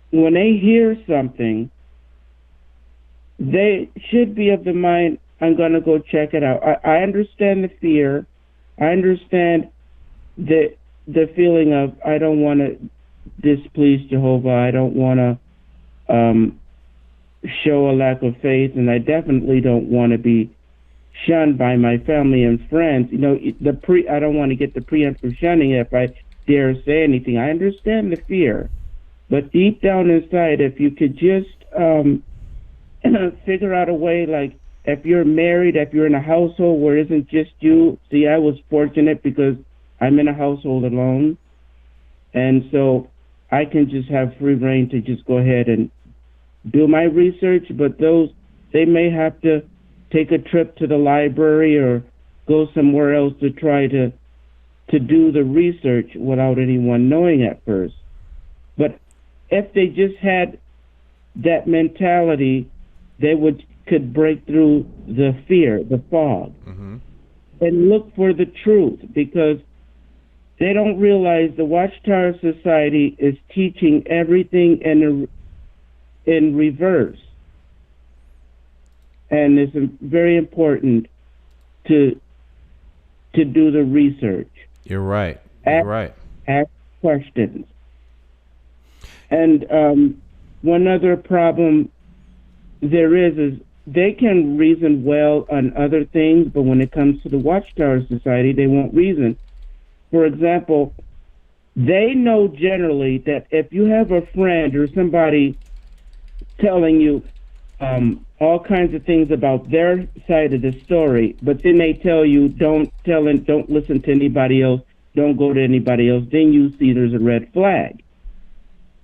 when they hear something, they should be of the mind, I'm going to go check it out. I understand the fear. I understand the feeling of I don't want to displease Jehovah. I don't want to show a lack of faith, and I definitely don't want to be shunned by my family and friends. I don't want to get the preempt for shunning if I dare say anything. I understand the fear, but deep down inside, if you could just figure out a way, like if you're married, if you're in a household where it isn't just you. See, I was fortunate because I'm in a household alone, and so I can just have free reign to just go ahead and do my research. But they may have to take a trip to the library or go somewhere else to try to do the research without anyone knowing at first. But if they just had that mentality, they could break through the fear, the fog, Mm-hmm. and look for the truth, because they don't realize the Watchtower Society is teaching everything in reverse. And it's very important to do the research. You're right. You're right. Ask questions. And one other problem there is they can reason well on other things, but when it comes to the Watchtower Society, they won't reason. For example, they know generally that if you have a friend or somebody telling you all kinds of things about their side of the story, but then they tell you don't listen to anybody else, don't go to anybody else, then you see there's a red flag.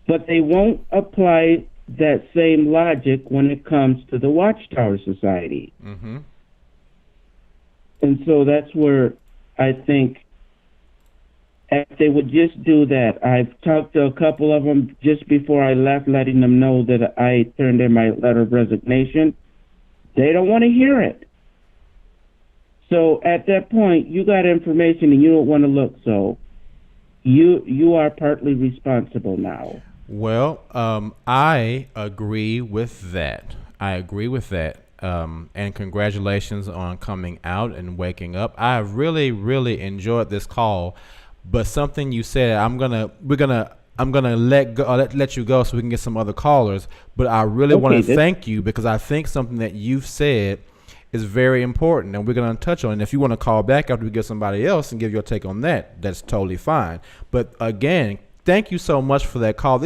But they won't apply that same logic when it comes to the Watchtower Society. Mm-hmm. And so that's where I think if they would just do that. I've talked to a couple of them just before I left, letting them know that I turned in my letter of resignation. They don't want to hear it. So at that point, you got information and you don't want to look. So you are partly responsible now. Well, I agree with that. And congratulations on coming out and waking up. I really, really enjoyed this call. But something you said, I'm gonna let you go so we can get some other callers. But I really want to thank you, because I think something that you've said is very important, and we're gonna touch on it. And if you want to call back after we get somebody else and give your take on that, that's totally fine. But again, thank you so much for that call.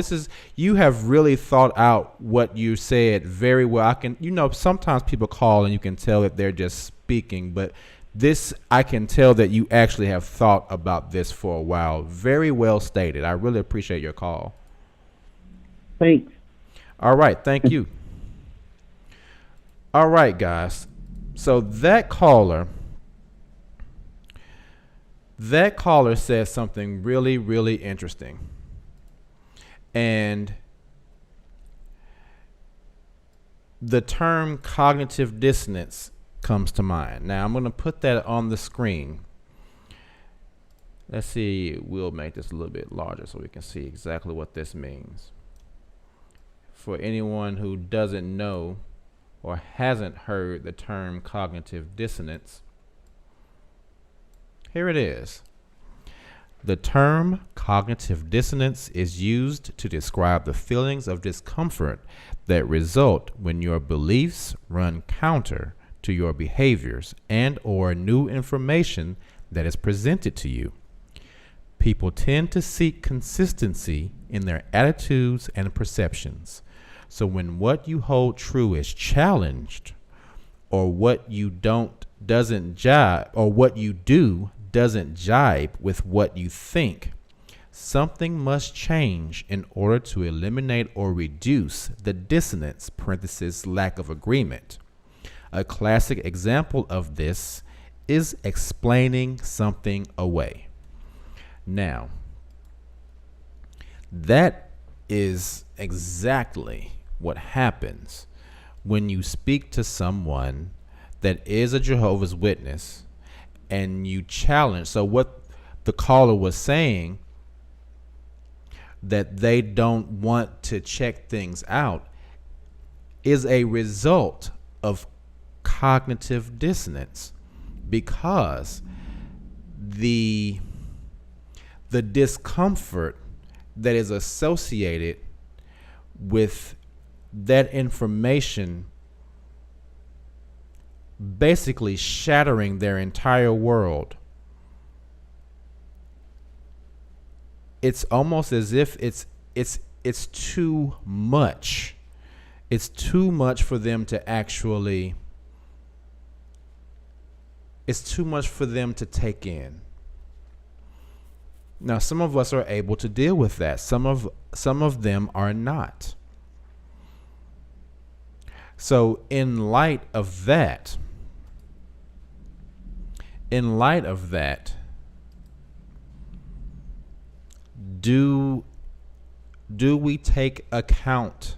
You have really thought out what you said very well. Sometimes people call and you can tell that they're just speaking, but this, I can tell that you actually have thought about this for a while. Very well stated. I really appreciate your call. Thanks. All right. Thank you. All right, guys. So that caller says something really, really interesting. And the term cognitive dissonance comes to mind. Now I'm going to put that on the screen. Let's see, we'll make this a little bit larger so we can see exactly what this means. For anyone who doesn't know or hasn't heard the term cognitive dissonance, here it is. The term cognitive dissonance is used to describe the feelings of discomfort that result when your beliefs run counter to your behaviors and or new information that is presented to you. People tend to seek consistency in their attitudes and perceptions. So when what you hold true is challenged, or what you doesn't jibe, or what you do doesn't jibe with what you think, something must change in order to eliminate or reduce the dissonance, parenthesis, lack of agreement. A classic example of this is explaining something away. Now, that is exactly what happens when you speak to someone that is a Jehovah's Witness and you challenge. So what the caller was saying, that they don't want to check things out, is a result of cognitive dissonance, because the discomfort that is associated with that information basically shattering their entire world. It's almost as if it's too much. It's too much for them to actually, it's too much for them to take in. Now, some of us are able to deal with that. Some of them are not. So in light of that, do we take account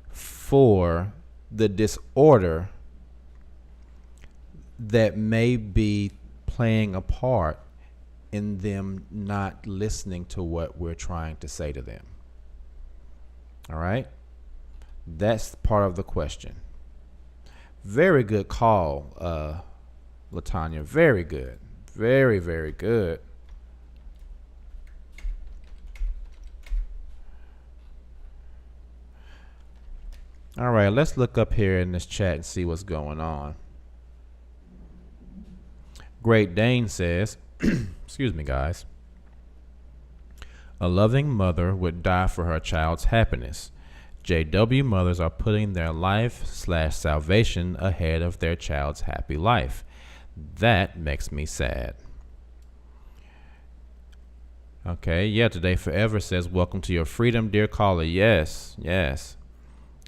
for the disorder that may be playing a part in them not listening to what we're trying to say to them? All right? That's part of the question. Very good call, LaTanya. Very good. Very, very good. All right, let's look up here in this chat and see what's going on. Great Dane says, excuse me, guys. A loving mother would die for her child's happiness. JW mothers are putting their life/salvation ahead of their child's happy life. That makes me sad. Okay, yeah, Today Forever says, welcome to your freedom, dear caller. Yes, yes.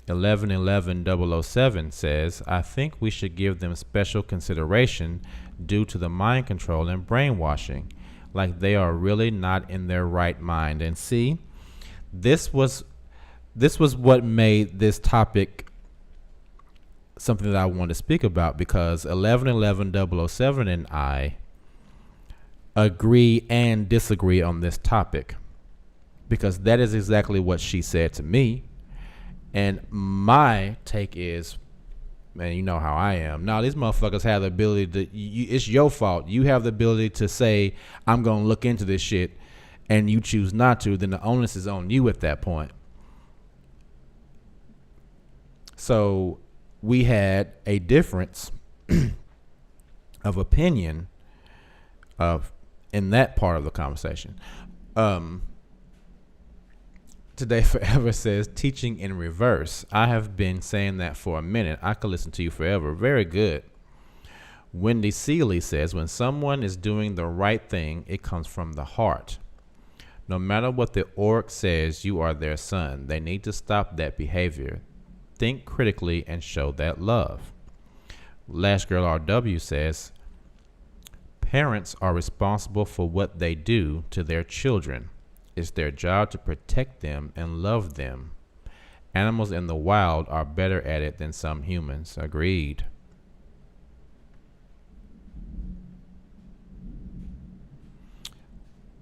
1111-007 says, I think we should give them special consideration due to the mind control and brainwashing, like they are really not in their right mind. And see, this was what made this topic something that I wanted to speak about, because 1111-007 and I agree and disagree on this topic, because that is exactly what she said to me. And my take is, man, you know how I am. Now, these motherfuckers have the ability to, it's your fault. You have the ability to say, I'm going to look into this shit, and you choose not to, then the onus is on you at that point. So we had a difference of opinion in that part of the conversation. Today Forever says, teaching in reverse. I have been saying that for a minute. I could listen to you forever. Very good. Wendy Seeley says, when someone is doing the right thing, it comes from the heart. No matter what the orc says, you are their son. They need to stop that behavior. Think critically and show that love. Last Girl RW says, parents are responsible for what they do to their children. It's their job to protect them and love them. Animals in the wild are better at it than some humans. Agreed.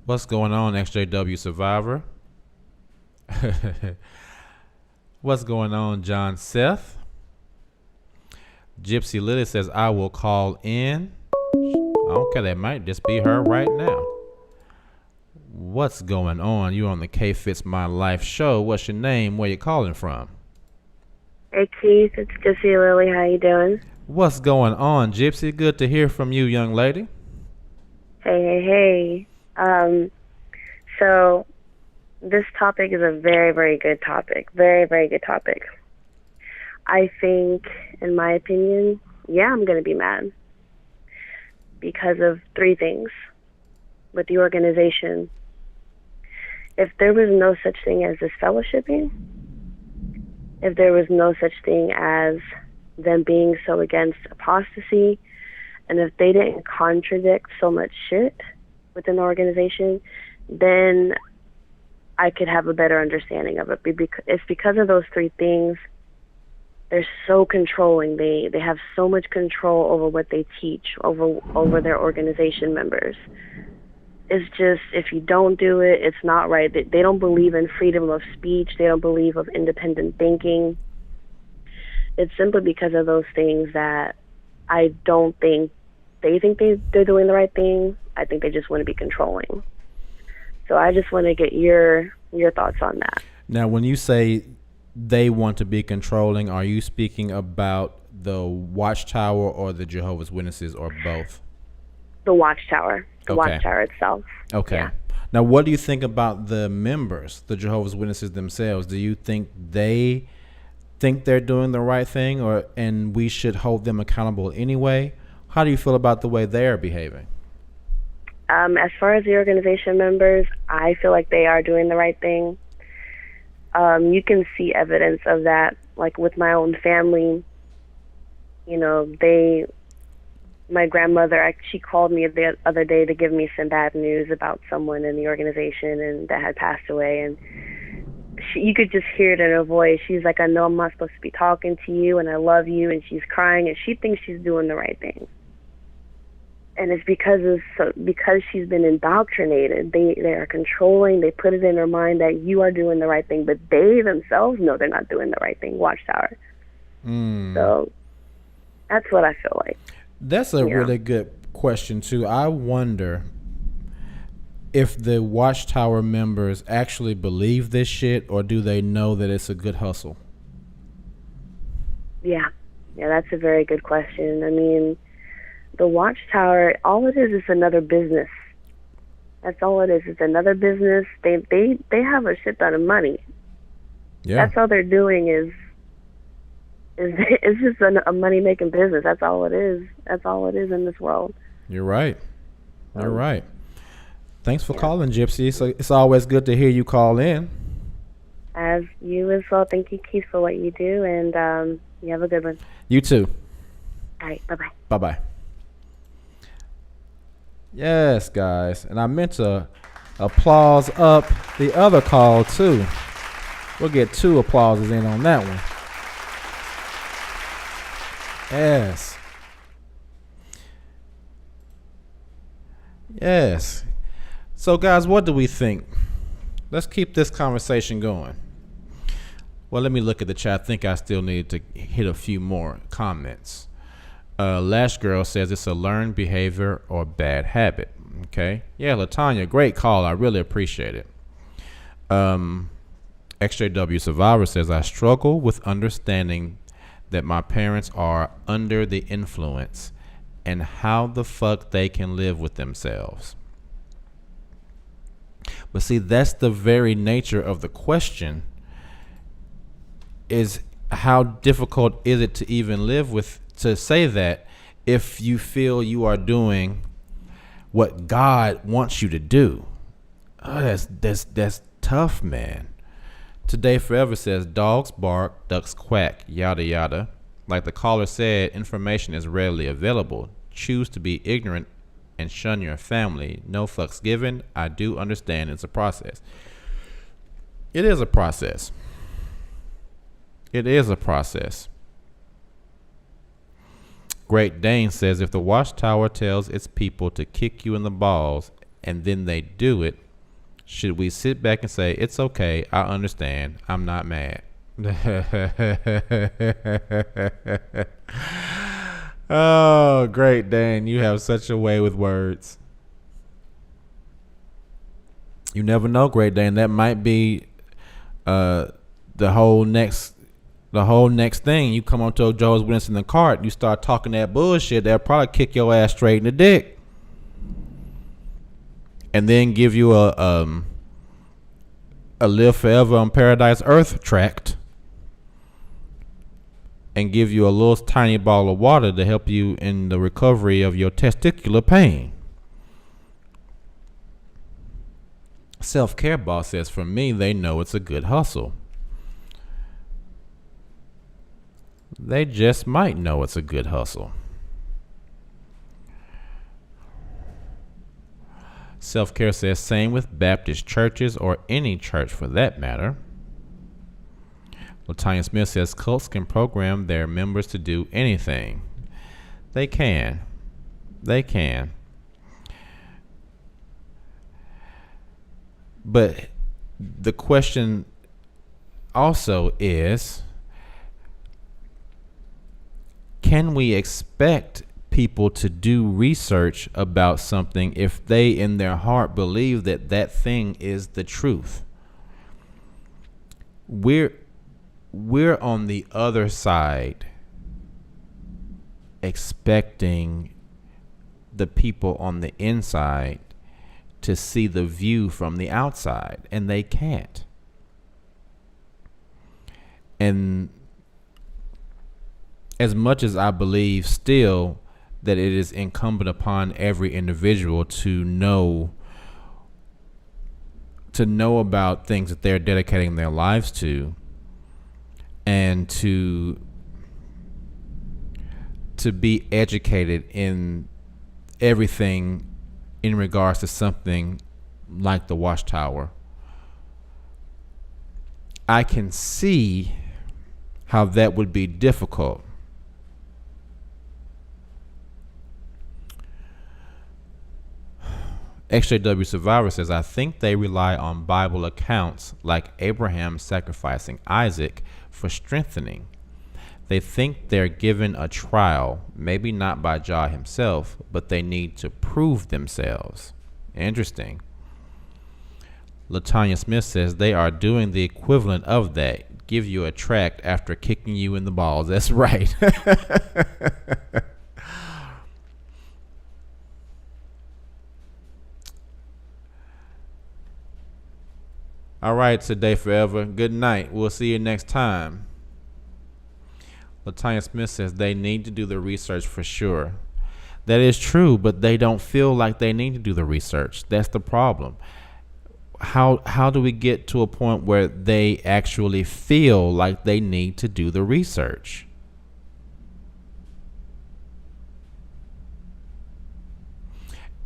What's going on, XJW Survivor? What's going on, John Seth? Gypsy Lily says, I will call in. Okay, that might just be her right now. What's going on? You on the K Fits My Life show. What's your name? Where you calling from? Hey Keith, it's Gypsy Lily. How you doing? What's going on, Gypsy? Good to hear from you, young lady. Hey. So this topic is a very, very good topic. Very, very good topic. I think, in my opinion, yeah, I'm going to be mad because of three things with the organization. If there was no such thing as this fellowshipping, if there was no such thing as them being so against apostasy, and if they didn't contradict so much shit within the organization, then I could have a better understanding of it. It's because of those three things. They're so controlling. They have so much control over what they teach, over their organization members. It's just, if you don't do it, it's not right. They don't believe in freedom of speech. They don't believe of independent thinking. It's simply because of those things that I don't think they think they're doing the right thing. I think they just want to be controlling. So I just want to get your thoughts on that. Now, when you say they want to be controlling, are you speaking about the Watchtower or the Jehovah's Witnesses, or both? The Watchtower. The Okay. Watchtower itself. Okay. Yeah. Now, what do you think about the members, the Jehovah's Witnesses themselves? Do you think they think they're doing the right thing, and we should hold them accountable anyway? How do you feel about the way they're behaving? As far as the organization members, I feel like they are doing the right thing. You can see evidence of that, like with my own family. You know, my grandmother, she called me the other day to give me some bad news about someone in the organization and that had passed away, and you could just hear it in her voice. She's like, I know I'm not supposed to be talking to you, and I love you, and she's crying, and she thinks she's doing the right thing. And it's because she's been indoctrinated. They are controlling. They put it in her mind that you are doing the right thing, but they themselves know they're not doing the right thing. Watchtower. So that's what I feel like. That's a really good question too. I wonder if the Watchtower members actually believe this shit, or do they know that it's a good hustle? Yeah, that's a very good question. I mean, the Watchtower, all it is another business. That's all it is. It's another business. They have a shit ton of money. Yeah. That's all they're doing is it's just a money making business. That's all it is. That's all it is in this world. You're right. You're right. Thanks for calling, Gypsy. So it's always good to hear you call in. As you as well. Thank you, Keith, for what you do, and you have a good one. You too. All right. Bye-bye. Bye-bye. Yes, guys. And I meant to applause up the other call, too. We'll get 2 applauses in on that one. Yes. Yes. So, guys, what do we think? Let's keep this conversation going. Well, let me look at the chat. I think I still need to hit a few more comments. Lash Girl says it's a learned behavior or bad habit. Okay. Yeah, LaTanya, great call. I really appreciate it. XJW Survivor says, I struggle with understanding that my parents are under the influence and how the fuck they can live with themselves. But see, that's the very nature of the question, is how difficult is it to even live with, to say that if you feel you are doing what God wants you to do. Oh, that's tough, man. Today Forever says, dogs bark, ducks quack, yada yada. Like the caller said, information is readily available. Choose to be ignorant and shun your family. No fucks given. I do understand it's a process. It is a process. It is a process. Great Dane says, if the Watchtower tells its people to kick you in the balls and then they do it, should we sit back and say, it's okay, I understand, I'm not mad? Oh, Great Dane, you have such a way with words. You never know, Great Dane. That might be uh, the whole next thing. You come onto a Joe's Witness in the cart, you start talking that bullshit, they'll probably kick your ass straight in the dick. And then give you a live forever on paradise earth tract. And give you a little tiny bottle of water to help you in the recovery of your testicular pain. Self-Care Boss says, for me, they know it's a good hustle. They just might know it's a good hustle. Self-Care says, same with Baptist churches or any church for that matter. Latanya Smith says, cults can program their members to do anything. They can. They can. But the question also is, can we expect people to do research about something if they in their heart believe that that thing is the truth? We're on the other side expecting the people on the inside to see the view from the outside, and they can't. And as much as I believe still that it is incumbent upon every individual to know about things that they're dedicating their lives to, and to be educated in everything in regards to something like the Watchtower, I can see how that would be difficult. XJW Survivor says, I think they rely on Bible accounts like Abraham sacrificing Isaac for strengthening. They think they're given a trial, maybe not by Jah himself, but they need to prove themselves. Interesting. Latanya Smith says they are doing the equivalent of that. Give you a tract after kicking you in the balls. That's right. All right, today forever. Good night. We'll see you next time. Latanya Smith says they need to do the research for sure. That is true, but they don't feel like they need to do the research. That's the problem. How do we get to a point where they actually feel like they need to do the research?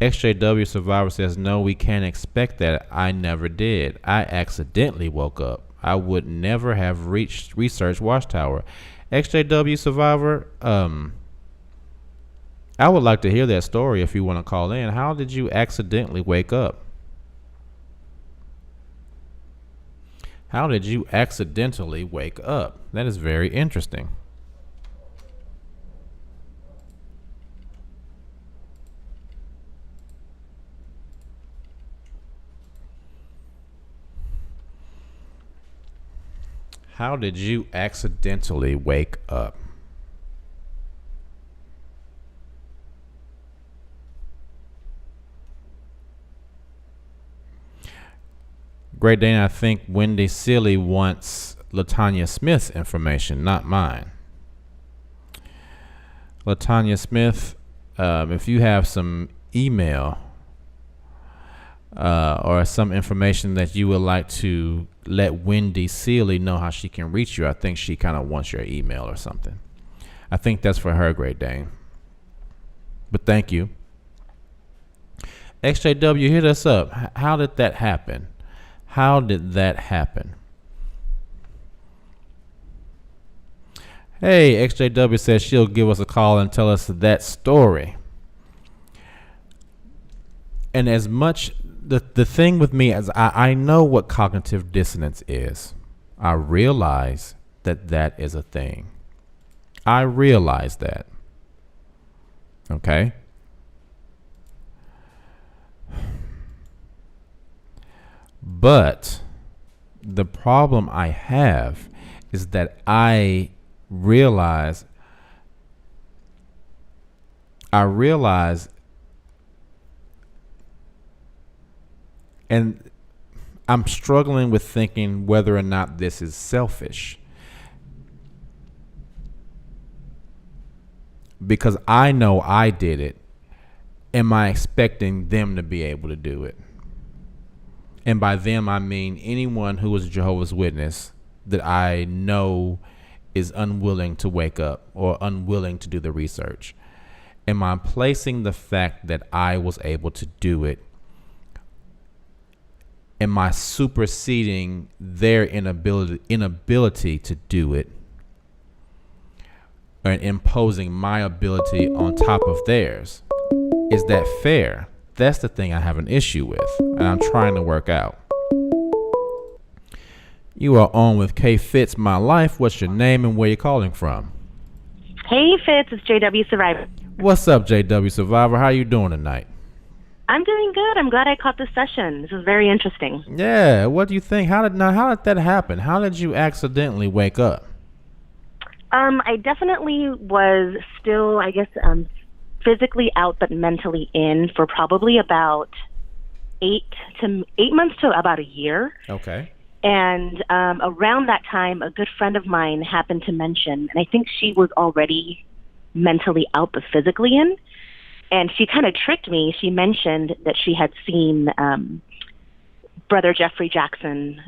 XJW Survivor says, no, we can't expect that. I never did. I accidentally woke up. I would never have researched Watchtower. XJW Survivor, I would like to hear that story if you want to call in. How did you accidentally wake up? How did you accidentally wake up? That is very interesting. How did you accidentally wake up? Great Dane, I think Wendy Seeley wants Latanya Smith's information, not mine. Latanya Smith, if you have some email or some information that you would like to let Wendy Seeley know how she can reach you, I think she kind of wants your email or something. I think that's for her, Great Dane. But thank you. XJW, hit us up. How did that happen? How did that happen? Hey, XJW says she'll give us a call and tell us that story. And as much, the thing with me is I know what cognitive dissonance is. I realize that is a thing. I realize that. Okay? But the problem I have is that I realize, and I'm struggling with thinking whether or not this is selfish. Because I know I did it. Am I expecting them to be able to do it? And by them, I mean anyone who is a Jehovah's Witness that I know is unwilling to wake up or unwilling to do the research. Am I placing the fact that I was able to do it? Am I superseding their inability to do it? And imposing my ability on top of theirs? Is that fair? That's the thing I have an issue with, and I'm trying to work out. You are on with K Fitz, My Life. What's your name and where you calling from? Hey, Fitz, it's JW Survivor. What's up, JW Survivor? How you doing tonight? I'm doing good. I'm glad I caught this session. This is very interesting. Yeah, what do you think? How did that happen? How did you accidentally wake up? I definitely was still, I guess, physically out but mentally in for probably about 8 months to about a year. Okay. And around that time, a good friend of mine happened to mention, and I think she was already mentally out but physically in, and she kind of tricked me. She mentioned that she had seen Brother Jeffrey Jackson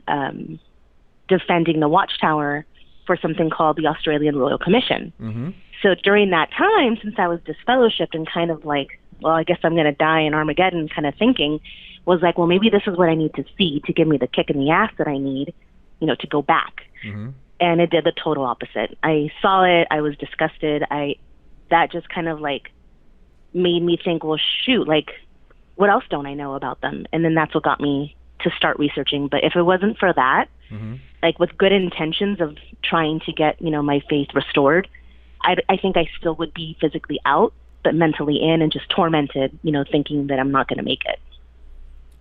defending the Watchtower for something called the Australian Royal Commission. Mm-hmm. So during that time, since I was disfellowshipped and kind of like, well, I guess I'm going to die in Armageddon kind of thinking, was like, well, maybe this is what I need to see to give me the kick in the ass that I need, to go back. Mm-hmm. And it did the total opposite. I saw it. I was disgusted. That just kind of like made me think, well, shoot, like, what else don't I know about them? And then that's what got me to start researching. But if it wasn't for that, Mm-hmm. like with good intentions of trying to get, my faith restored, I think I still would be physically out, but mentally in and just tormented, thinking that I'm not going to make it.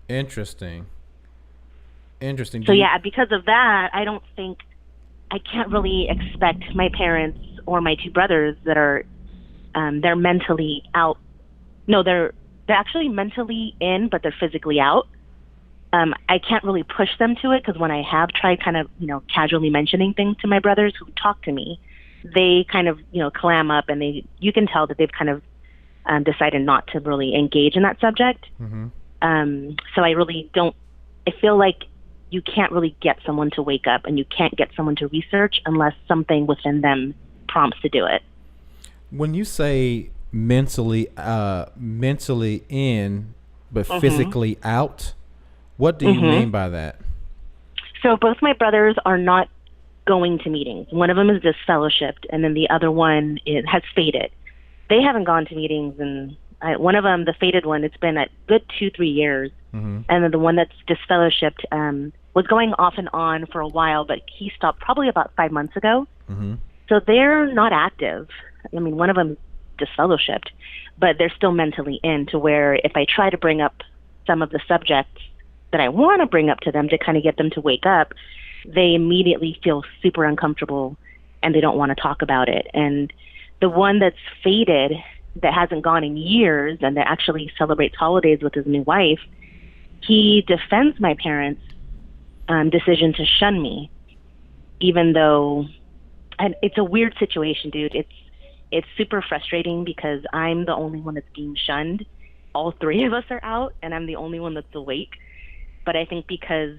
Interesting. So yeah, because of that, I can't really expect my parents or my two brothers that are, they're mentally out. No, they're actually mentally in, but they're physically out. I can't really push them to it because when I have tried kind of, casually mentioning things to my brothers who talk to me, they kind of, clam up and you can tell that they've kind of decided not to really engage in that subject. Mm-hmm. So I feel like you can't really get someone to wake up and you can't get someone to research unless something within them prompts to do it. When you say mentally in, but Mm-hmm. physically out, what do you Mm-hmm. mean by that? So both my brothers are not going to meetings. One of them is disfellowshipped, and then the other one has faded. They haven't gone to meetings, and one of them, the faded one, it's been a good 2-3 years. Mm-hmm. And then the one that's disfellowshipped was going off and on for a while, but he stopped probably about 5 months ago. Mm-hmm. So they're not active. I mean, one of them disfellowshipped, but they're still mentally in to where if I try to bring up some of the subjects that I want to bring up to them to kind of get them to wake up, they immediately feel super uncomfortable and they don't want to talk about it. And the one that's faded, that hasn't gone in years and that actually celebrates holidays with his new wife, he defends my parents' decision to shun me, even though it's a weird situation, dude. It's super frustrating because I'm the only one that's being shunned. All three of us are out and I'm the only one that's awake. But I think because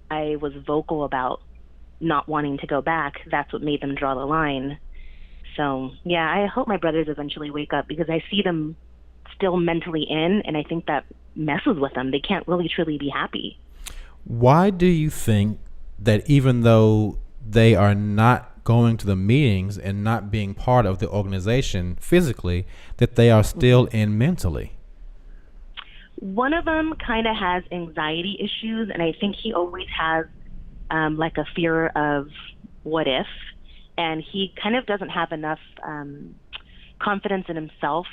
I was vocal about not wanting to go back, that's what made them draw the line. So, yeah, I hope my brothers eventually wake up because I see them still mentally in, and I think that messes with them. They can't really truly be happy. Why do you think that even though they are not going to the meetings and not being part of the organization physically, that they are still in mentally? One of them kind of has anxiety issues, and I think he always has like a fear of what if, and he kind of doesn't have enough confidence in himself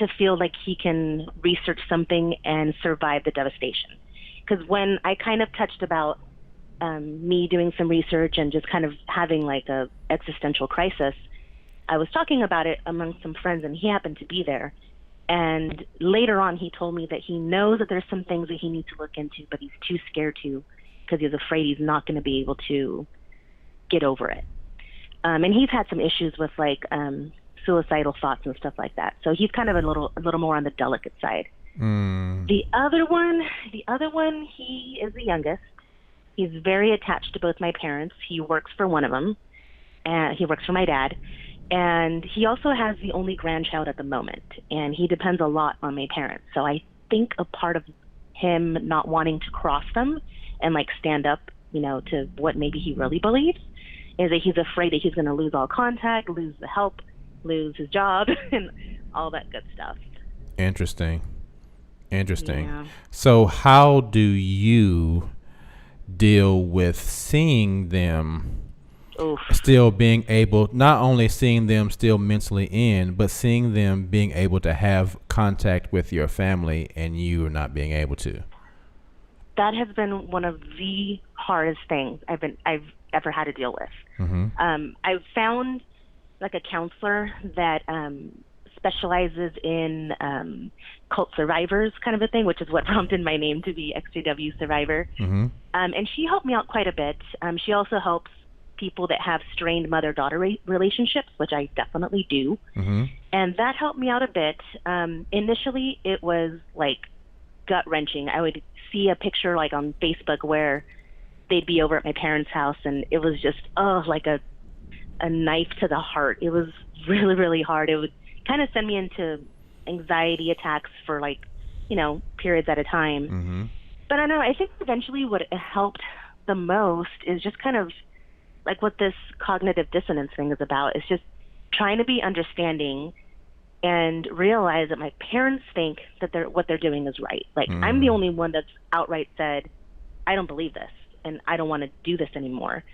to feel like he can research something and survive the devastation. because when I kind of touched about me doing some research and just kind of having like a existential crisis, I was talking about it among some friends, and he happened to be there. And later on, he told me that he knows that there's some things that he needs to look into, but he's too scared to because he's afraid he's not going to be able to get over it. And he's had some issues with like suicidal thoughts and stuff like that. So he's kind of a little more on the delicate side. The other one, he is the youngest. He's very attached to both my parents. He works for one of them, and he works for my dad. And he also has the only grandchild at the moment, and he depends a lot on my parents. So I think a part of him not wanting to cross them and like stand up, to what maybe he really believes is that he's afraid that he's going to lose all contact, lose the help, lose his job, and all that good stuff. Interesting. Yeah. So how do you deal with seeing them? Oof. Still being able, not only seeing them still mentally in, but seeing them being able to have contact with your family and you not being able to. That has been one of the hardest things I've ever had to deal with. I've found like a counselor that specializes in cult survivors kind of a thing, which is what prompted my name to be XJW Survivor. And she helped me out quite a bit. She also helps people that have strained mother-daughter relationships, which I definitely do. And that helped me out a bit. Initially, it was like gut-wrenching. I would see a picture like on Facebook where they'd be over at my parents' house, and it was just, like a knife to the heart. It was really, really hard. It would kind of send me into anxiety attacks for like, periods at a time. But I don't know, I think eventually what helped the most is just kind of like what this cognitive dissonance thing is about. Is just trying to be understanding and realize that my parents think that what they're doing is right. Like I'm the only one that's outright said, I don't believe this and I don't want to do this anymore.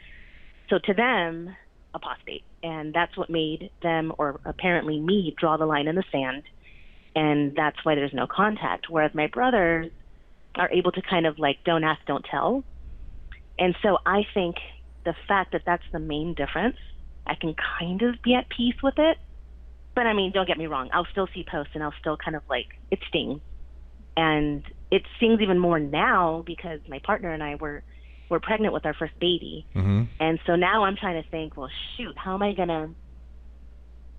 So to them, apostate. And that's what made them, or apparently me, draw the line in the sand. And that's why there's no contact. Whereas my brothers are able to kind of like, don't ask, don't tell. And so I think the fact that that's the main difference, I can kind of be at peace with it. But I mean, don't get me wrong. I'll still see posts and I'll still kind of like, it stings. And it stings even more now because my partner and I were pregnant with our first baby. And so now I'm trying to think, well, shoot, how am I going to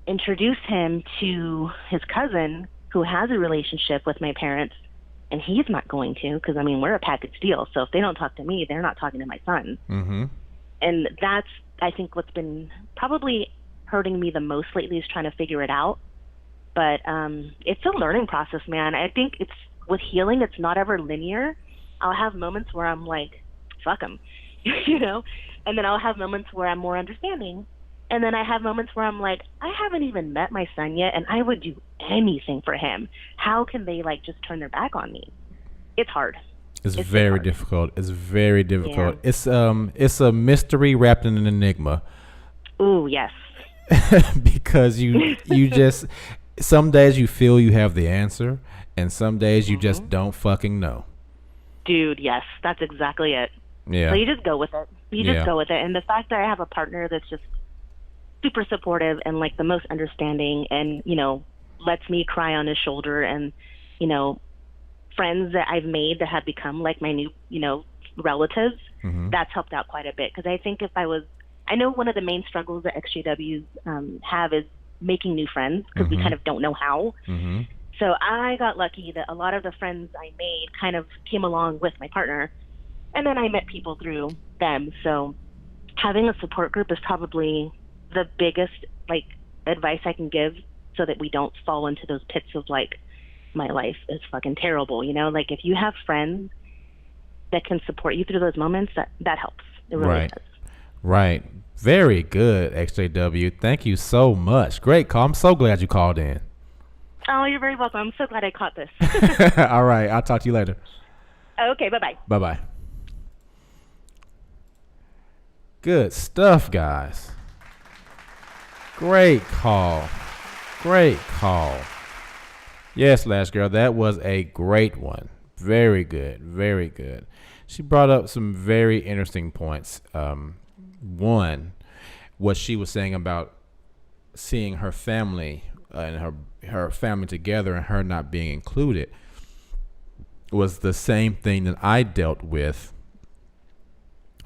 introduce him to his cousin who has a relationship with my parents? And he's not going to, because I mean, we're a package deal. So if they don't talk to me, they're not talking to my son. And that's, I think, what's been probably hurting me the most lately is trying to figure it out. But it's a learning process, man. I think it's with healing, it's not ever linear. I'll have moments where I'm like, fuck him, and then I'll have moments where I'm more understanding. And then I have moments where I'm like, I haven't even met my son yet, and I would do anything for him. How can they like just turn their back on me? It's hard. It's very difficult. It's very difficult. Yeah. It's a mystery wrapped in an enigma. Ooh, yes. Because you just, some days you feel you have the answer, and some days you just don't fucking know. Dude, yes, that's exactly it. Yeah. So you just go with it. Go with it. And the fact that I have a partner that's just super supportive and like the most understanding and, lets me cry on his shoulder, and, friends that I've made that have become like my new, relatives, that's helped out quite a bit. Because I think I know one of the main struggles that XJWs have is making new friends because we kind of don't know how. So I got lucky that a lot of the friends I made kind of came along with my partner, and then I met people through them. So having a support group is probably the biggest like advice I can give, so that we don't fall into those pits of like, my life is fucking terrible. Like if you have friends that can support you through those moments, that helps. It really does. Right. Very good, XJW. Thank you so much. Great call. I'm so glad you called in. Oh, you're very welcome. I'm so glad I caught this. All right. I'll talk to you later. Okay. Bye-bye. Bye-bye. Good stuff, guys. Great call. Great call. Yes, last girl, that was a great one. Very good. Very good. She brought up some very interesting points. One, what she was saying about seeing her family and her family together and her not being included was the same thing that I dealt with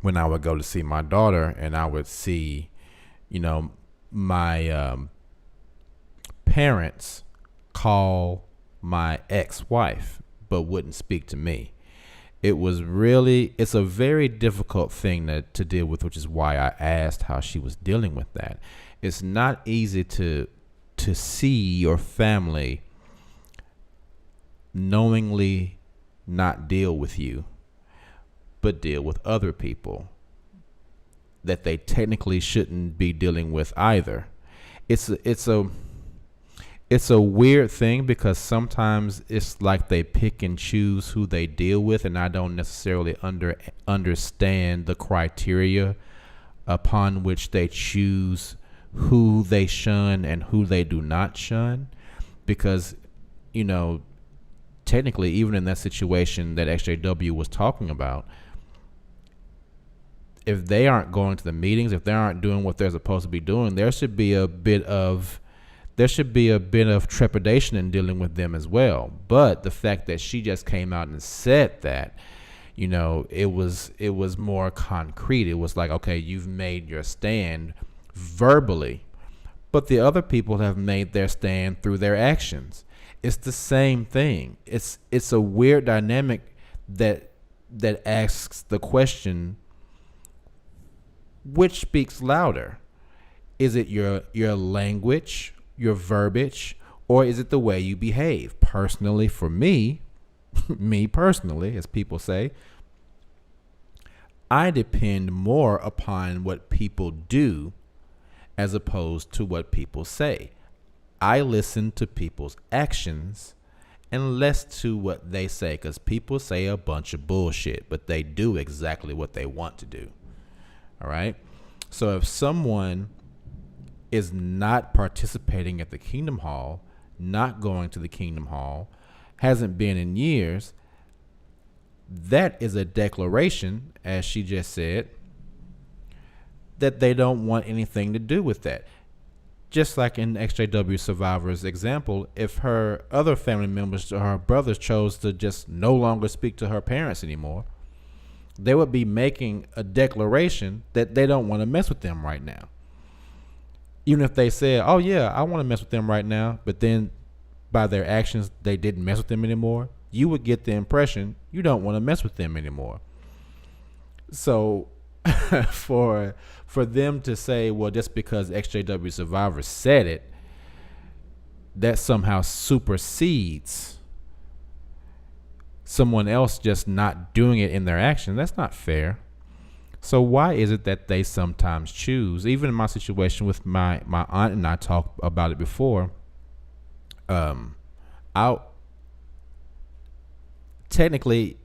when I would go to see my daughter, and I would see, my parents call my ex-wife but wouldn't speak to me. It's a very difficult thing to deal with, which is why I asked how she was dealing with that. It's not easy to see your family knowingly not deal with you, but deal with other people that they technically shouldn't be dealing with either. It's a weird thing because sometimes it's like they pick and choose who they deal with, and I don't necessarily understand the criteria upon which they choose who they shun and who they do not shun, because technically, even in that situation that XJW was talking about, if they aren't going to the meetings, if they aren't doing what they're supposed to be doing, there should be a bit of trepidation in dealing with them as well. But the fact that she just came out and said that, it was more concrete. It was like, okay, you've made your stand verbally, but the other people have made their stand through their actions. It's the same thing. It's a weird dynamic that asks the question, which speaks louder? Is it your language, your verbiage, or is it the way you behave? Personally, for me, me personally, as people say, I depend more upon what people do as opposed to what people say. I listen to people's actions and less to what they say, because people say a bunch of bullshit, but they do exactly what they want to do. All right? So if someone is not participating at the Kingdom Hall, not going to the Kingdom Hall, hasn't been in years, that is a declaration, as she just said, that they don't want anything to do with that. Just like in XJW Survivor's example, if her other family members or her brothers chose to just no longer speak to her parents anymore, they would be making a declaration that they don't want to mess with them right now. Even if they said, oh yeah, I want to mess with them right now, but then by their actions, they didn't mess with them anymore, you would get the impression you don't want to mess with them anymore. So for them to say, well, just because XJW Survivor said it, that somehow supersedes someone else just not doing it in their action, that's not fair. So why is it that they sometimes choose, even in my situation with my aunt, and I talked about it before, technically,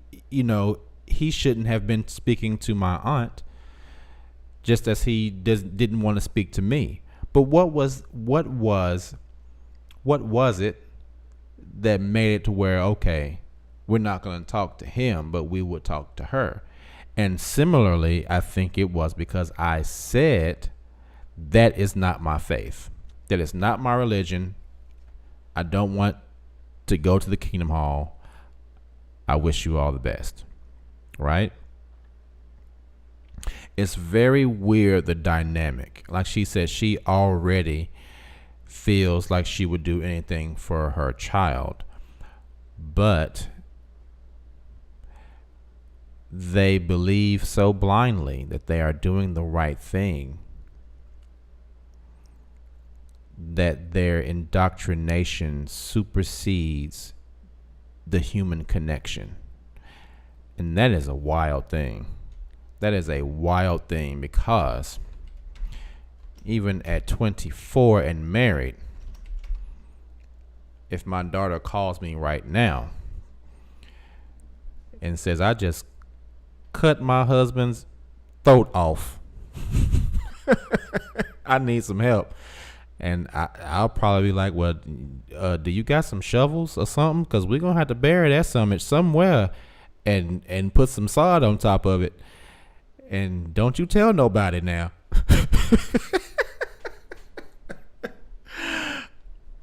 he shouldn't have been speaking to my aunt, just as he didn't want to speak to me. But what was it that made it to where, okay, we're not going to talk to him, but we would talk to her? And similarly, I think it was because I said, that is not my faith. That is not my religion. I don't want to go to the Kingdom Hall. I wish you all the best. Right? It's very weird, the dynamic. Like she said, she already feels like she would do anything for her child. But they believe so blindly that they are doing the right thing that their indoctrination supersedes the human connection. And that is a wild thing. That is a wild thing, because even at 24 and married, if my daughter calls me right now and says, I just cut my husband's throat off, I need some help, And I'll probably be like, well, do you got some shovels or something? Because we're going to have to bury that summit somewhere and put some sod on top of it. And don't you tell nobody now.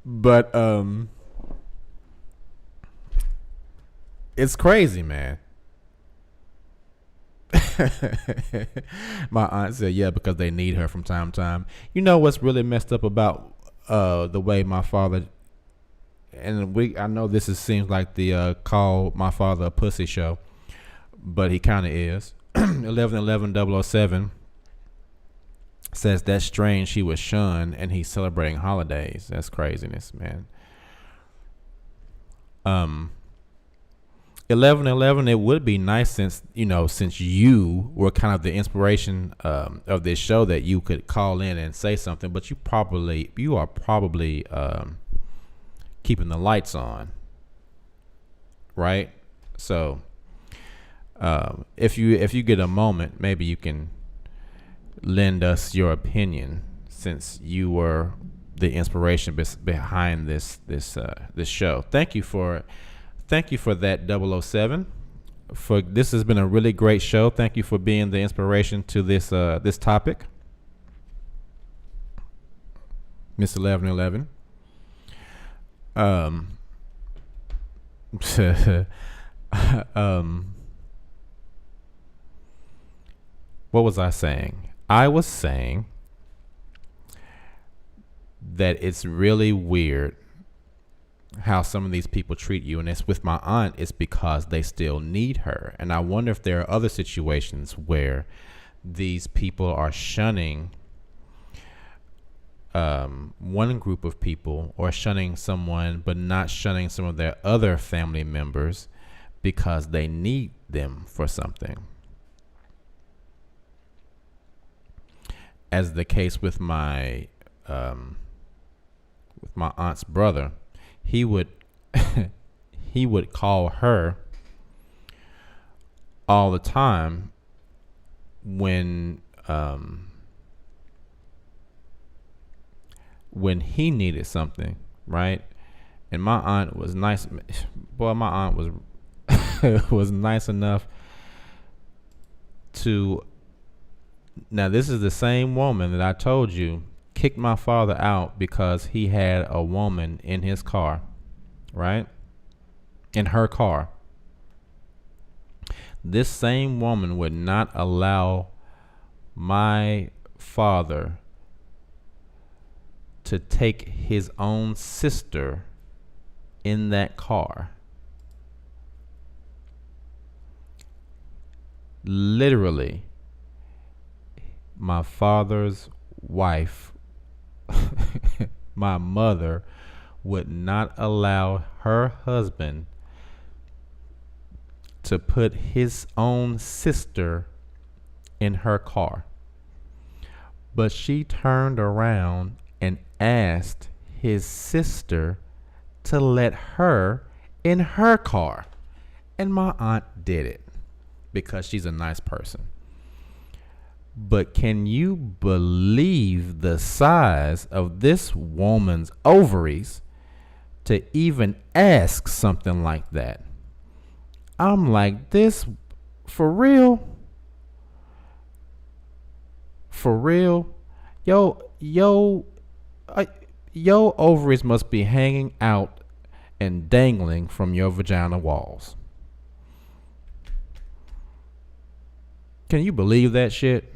But it's crazy, man. My aunt said, yeah, because they need her from time to time. You know what's really messed up about the way my father, and I know seems like the call my father a pussy show, but he kind of is. 1111-007 says that's strange she was shunned and he's celebrating holidays. That's craziness, man. 1111, it would be nice since you were kind of the inspiration of this show that you could call in and say something, but you are probably keeping the lights on, right? So if you get a moment, maybe you can lend us your opinion since you were the inspiration behind this show. Thank you for that 007. This has been a really great show. Thank you for being the inspiration to this topic, Miss 1111. What was I saying? I was saying that it's really weird how some of these people treat you, and it's with my aunt, it's because they still need her. And I wonder if there are other situations where these people are shunning one group of people, or shunning someone but not shunning some of their other family members because they need them for something. As the case with my aunt's brother, he would call her all the time when he needed something, right? And my aunt was nice. Boy, my aunt was was nice enough to. Now, this is the same woman that I told you kicked my father out because he had a woman in his car, right? In her car. This same woman would not allow my father to take his own sister in that car. Literally, my father's wife, my mother, would not allow her husband to put his own sister in her car. But she turned around and asked his sister to let her in her car. And my aunt did it because she's a nice person. But can you believe the size of this woman's ovaries to even ask something like that? I'm like, this for real? For real? Your ovaries must be hanging out and dangling from your vagina walls. Can you believe that shit?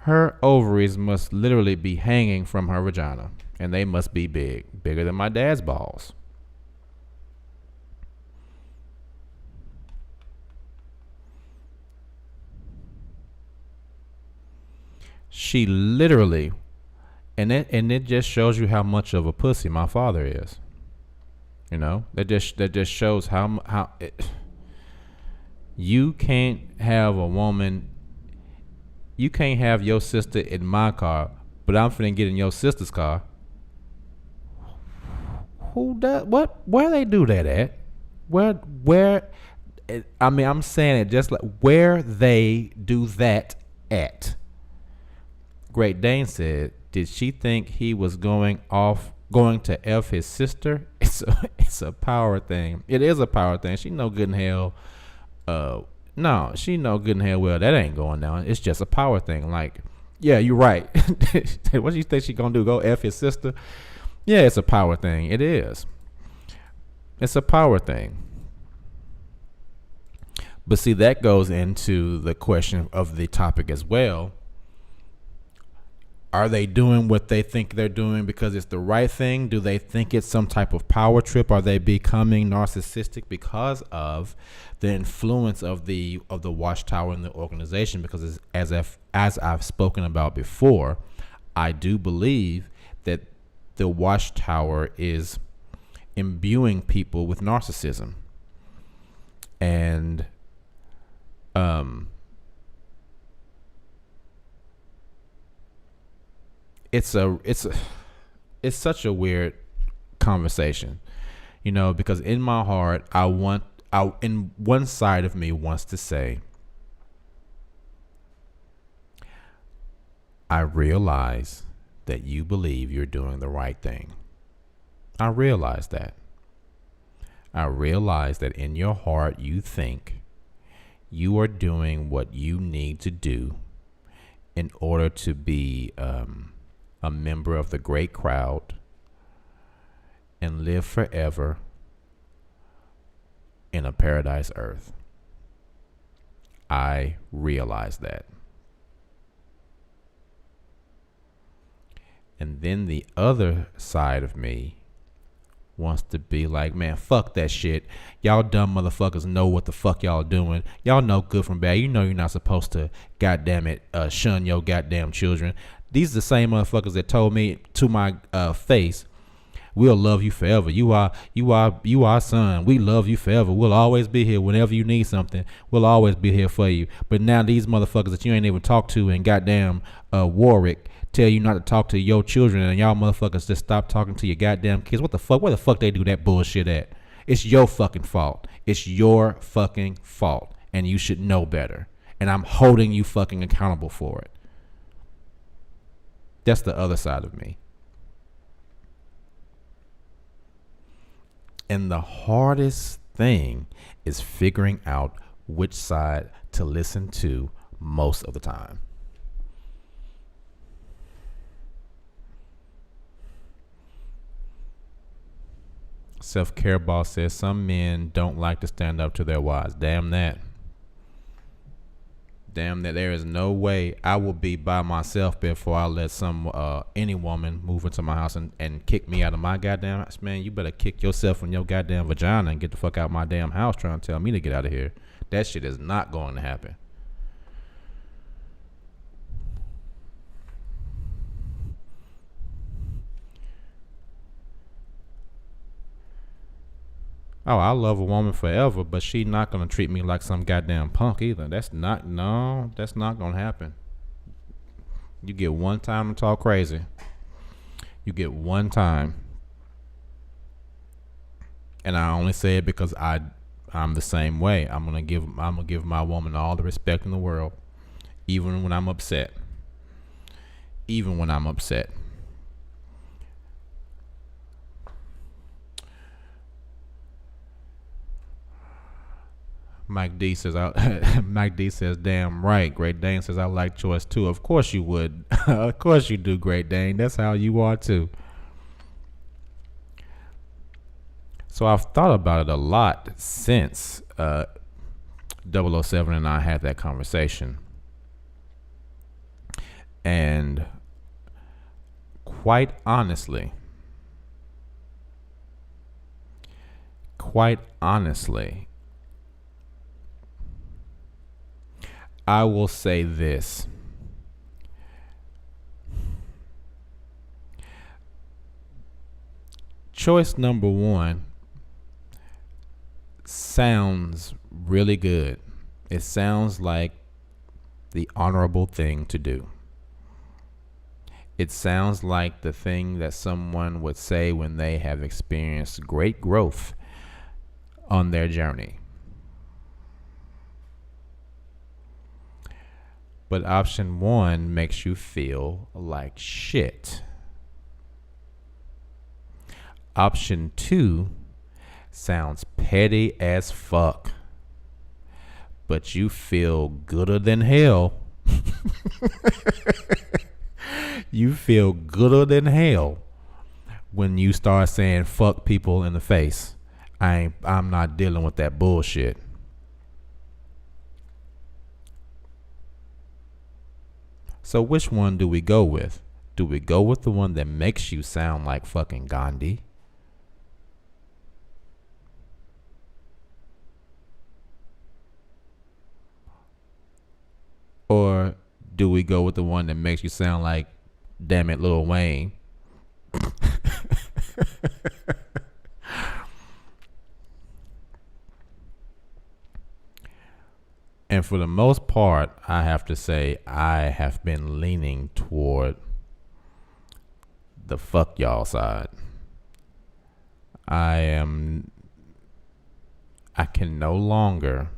Her ovaries must literally be hanging from her vagina, and they must be bigger than my dad's balls. She literally, and it just shows you how much of a pussy my father is. You know, that just shows how you can't have a woman. You can't have your sister in my car, but I'm finna get in your sister's car. Who does what? Where they do that at? Where? I mean, I'm saying it just like where they do that at. Great Dane said, "Did she think he was going to f his sister? It's a power thing. It is a power thing. She know good and hell. No, she know good and hell well that ain't going down. It's just a power thing. Like, yeah, you're right. What do you think she gonna do? Go f his sister? Yeah, it's a power thing. It is. It's a power thing. But see, that goes into the question of the topic as well. Are they doing what they think they're doing because it's the right thing? Do they think it's some type of power trip? Are they becoming narcissistic because of the influence of the Watchtower and the organization? Because as I've spoken about before, I do believe that the Watchtower is imbuing people with narcissism. And it's such a weird conversation, because in my heart, in one side of me wants to say, I realize that you believe you're doing the right thing. I realize that. I realize that in your heart, you think you are doing what you need to do in order to be a member of the great crowd and live forever in a paradise earth. I realize that. And then the other side of me wants to be like, man, fuck that shit. Y'all dumb motherfuckers know what the fuck y'all doing. Y'all know good from bad. You know you're not supposed to, goddamn it, shun your goddamn children. These are the same motherfuckers that told me to my face, we'll love you forever. You are our son. We love you forever. We'll always be here whenever you need something. We'll always be here for you. But now these motherfuckers that you ain't even talked to in goddamn Warwick tell you not to talk to your children, and y'all motherfuckers just stop talking to your goddamn kids. What the fuck? Where the fuck they do that bullshit at? It's your fucking fault. It's your fucking fault, and you should know better. And I'm holding you fucking accountable for it. That's the other side of me. And the hardest thing is figuring out which side to listen to most of the time. Self-care boss says some men don't like to stand up to their wives. Damn that. There is no way I will be by myself before I let any woman move into my house and kick me out of my goddamn house. Man, you better kick yourself in your goddamn vagina and get the fuck out of my damn house trying to tell me to get out of here. That shit is not going to happen. Oh, I love a woman forever, but she not gonna treat me like some goddamn punk either. That's not gonna happen. You get one time to talk crazy. You get one time. And I only say it because I'm the same way. I'm gonna give my woman all the respect in the world, even when I'm upset. Even when I'm upset. Mike D says, damn right. Great Dane says, I like choice too. Of course you would. Of course you do, Great Dane. That's how you are too. So I've thought about it a lot since 007 and I had that conversation. And quite honestly, I will say this. Choice number one sounds really good. It sounds like the honorable thing to do. It sounds like the thing that someone would say when they have experienced great growth on their journey. But option one makes you feel like shit. Option two sounds petty as fuck, but you feel gooder than hell. You feel gooder than hell when you start saying fuck people in the face. I'm not dealing with that bullshit. So which one do we go with? Do we go with the one that makes you sound like fucking Gandhi? Or do we go with the one that makes you sound like, damn it, Lil Wayne? And for the most part, I have to say I have been leaning toward the fuck y'all side. I can no longer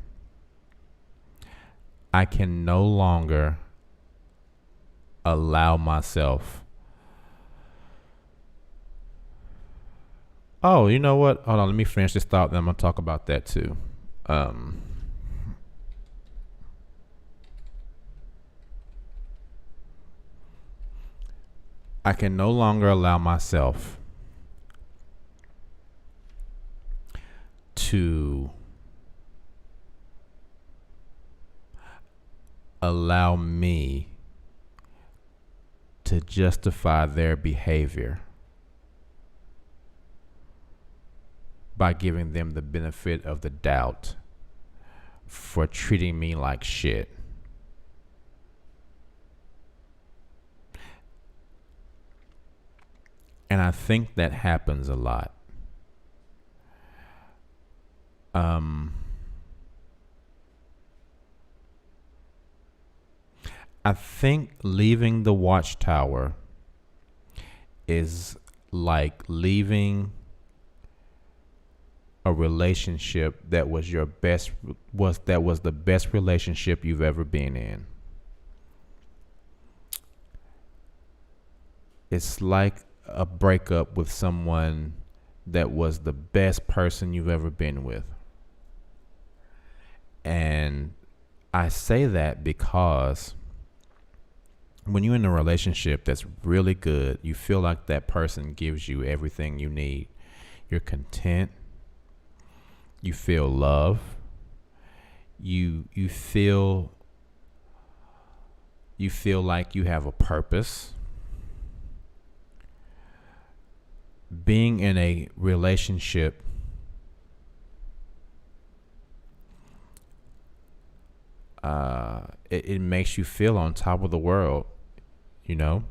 allow myself. Oh, you know what? Hold on, let me finish this thought, then I'm gonna talk about that too. I can no longer allow myself to allow me to justify their behavior by giving them the benefit of the doubt for treating me like shit. And I think that happens a lot. I think leaving the Watchtower is like leaving a relationship that was the best relationship you've ever been in. It's like a breakup with someone that was the best person you've ever been with. And I say that because when you're in a relationship that's really good, you feel like that person gives you everything you need. You're content. You feel love. You feel like you have a purpose. Being in a relationship it makes you feel on top of the world, you know?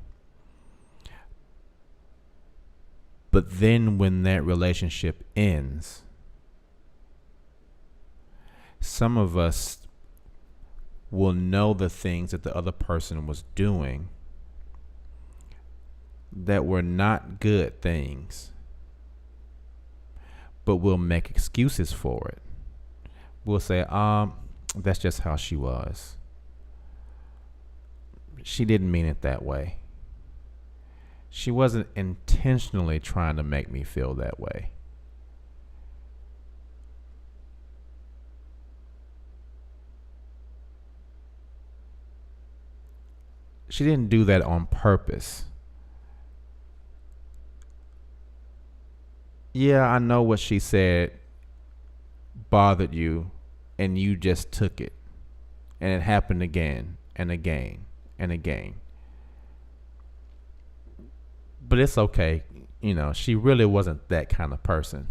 But then when that relationship ends, some of us will know the things that the other person was doing that were not good things, but we'll make excuses for it. We'll say, that's just how she was. She didn't mean it that way. She wasn't intentionally trying to make me feel that way. She didn't do that on purpose. Yeah, I know what she said bothered you, and you just took it. And it happened again and again and again. But it's okay. You know, she really wasn't that kind of person.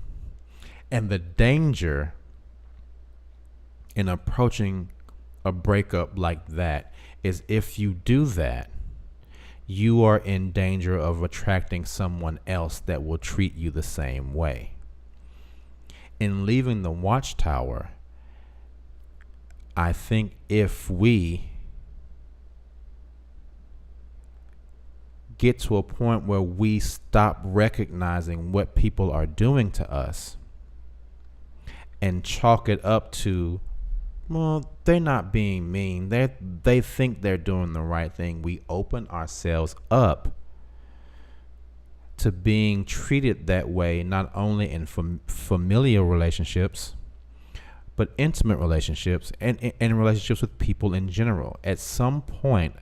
And the danger in approaching a breakup like that is if you do that, you are in danger of attracting someone else that will treat you the same way. In leaving the Watchtower, I think if we get to a point where we stop recognizing what people are doing to us and chalk it up to, well, they're not being mean. They think they're doing the right thing. We open ourselves up to being treated that way, not only in familial relationships, but intimate relationships and relationships with people in general. At some point,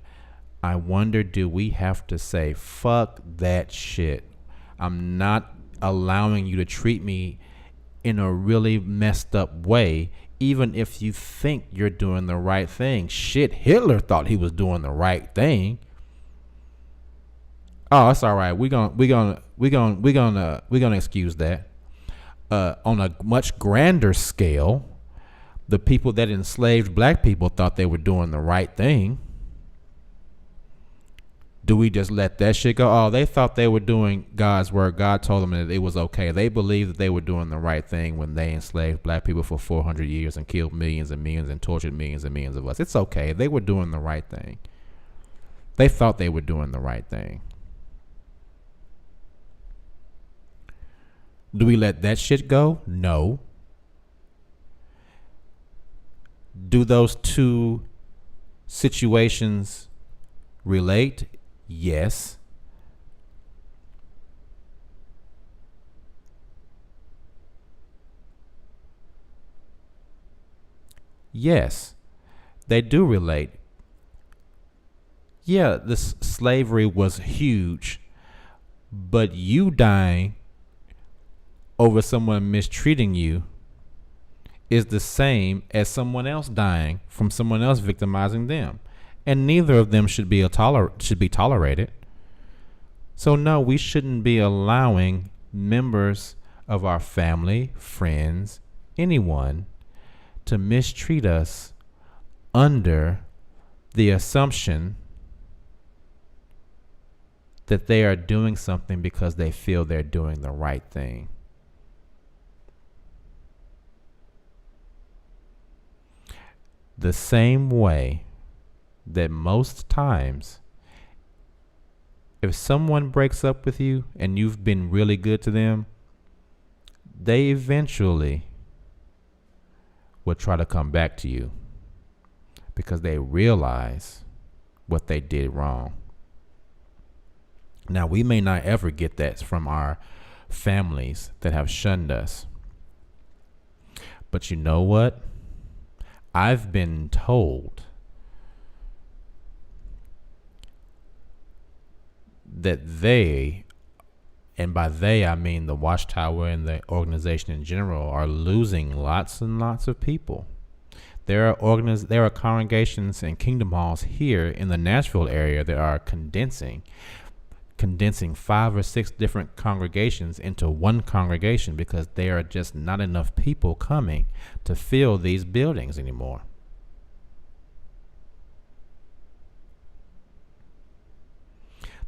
I wonder, do we have to say, fuck that shit? I'm not allowing you to treat me in a really messed up way, even if you think you're doing the right thing. Shit, Hitler thought he was doing the right thing. Oh, it's all right. We're gonna excuse that. On a much grander scale, the people that enslaved black people thought they were doing the right thing. Do we just let that shit go? Oh, they thought they were doing God's work. God told them that it was okay. They believed that they were doing the right thing when they enslaved black people for 400 years and killed millions and millions and tortured millions and millions of us. It's okay. They were doing the right thing. They thought they were doing the right thing. Do we let that shit go? No. Do those two situations relate? Yes. Yes, they do relate. Yeah, this slavery was huge, but you dying over someone mistreating you is the same as someone else dying from someone else victimizing them. And neither of them should be tolerated. So no, we shouldn't be allowing members of our family, friends, anyone to mistreat us under the assumption that they are doing something because they feel they're doing the right thing. The same way that most times, if someone breaks up with you and you've been really good to them, they eventually will try to come back to you because they realize what they did wrong. Now, we may not ever get that from our families that have shunned us. But you know what? I've been told that they, and by they I mean the Watchtower and the organization in general, are losing lots and lots of people. There are congregations and kingdom halls here in the Nashville area that are condensing 5 or 6 different congregations into one congregation because there are just not enough people coming to fill these buildings anymore.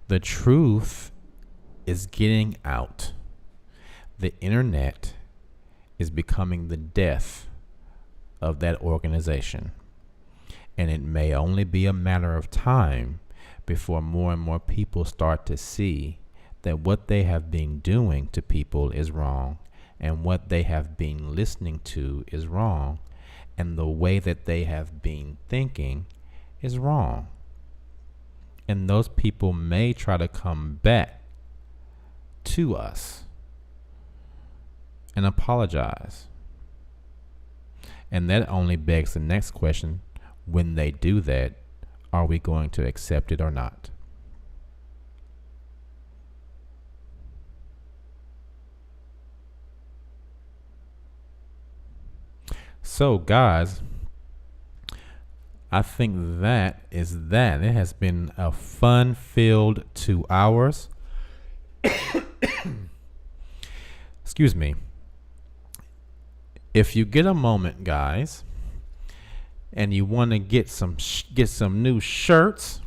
The truth is getting out. The internet is becoming the death of that organization. And it may only be a matter of time before more and more people start to see that what they have been doing to people is wrong, and what they have been listening to is wrong, and the way that they have been thinking is wrong. And those people may try to come back to us and apologize. And that only begs the next question: when they do that, are we going to accept it or not? So, guys, I think that is that. It has been a fun-filled 2 hours. Excuse me. If you get a moment, guys, and you want to get some new shirts,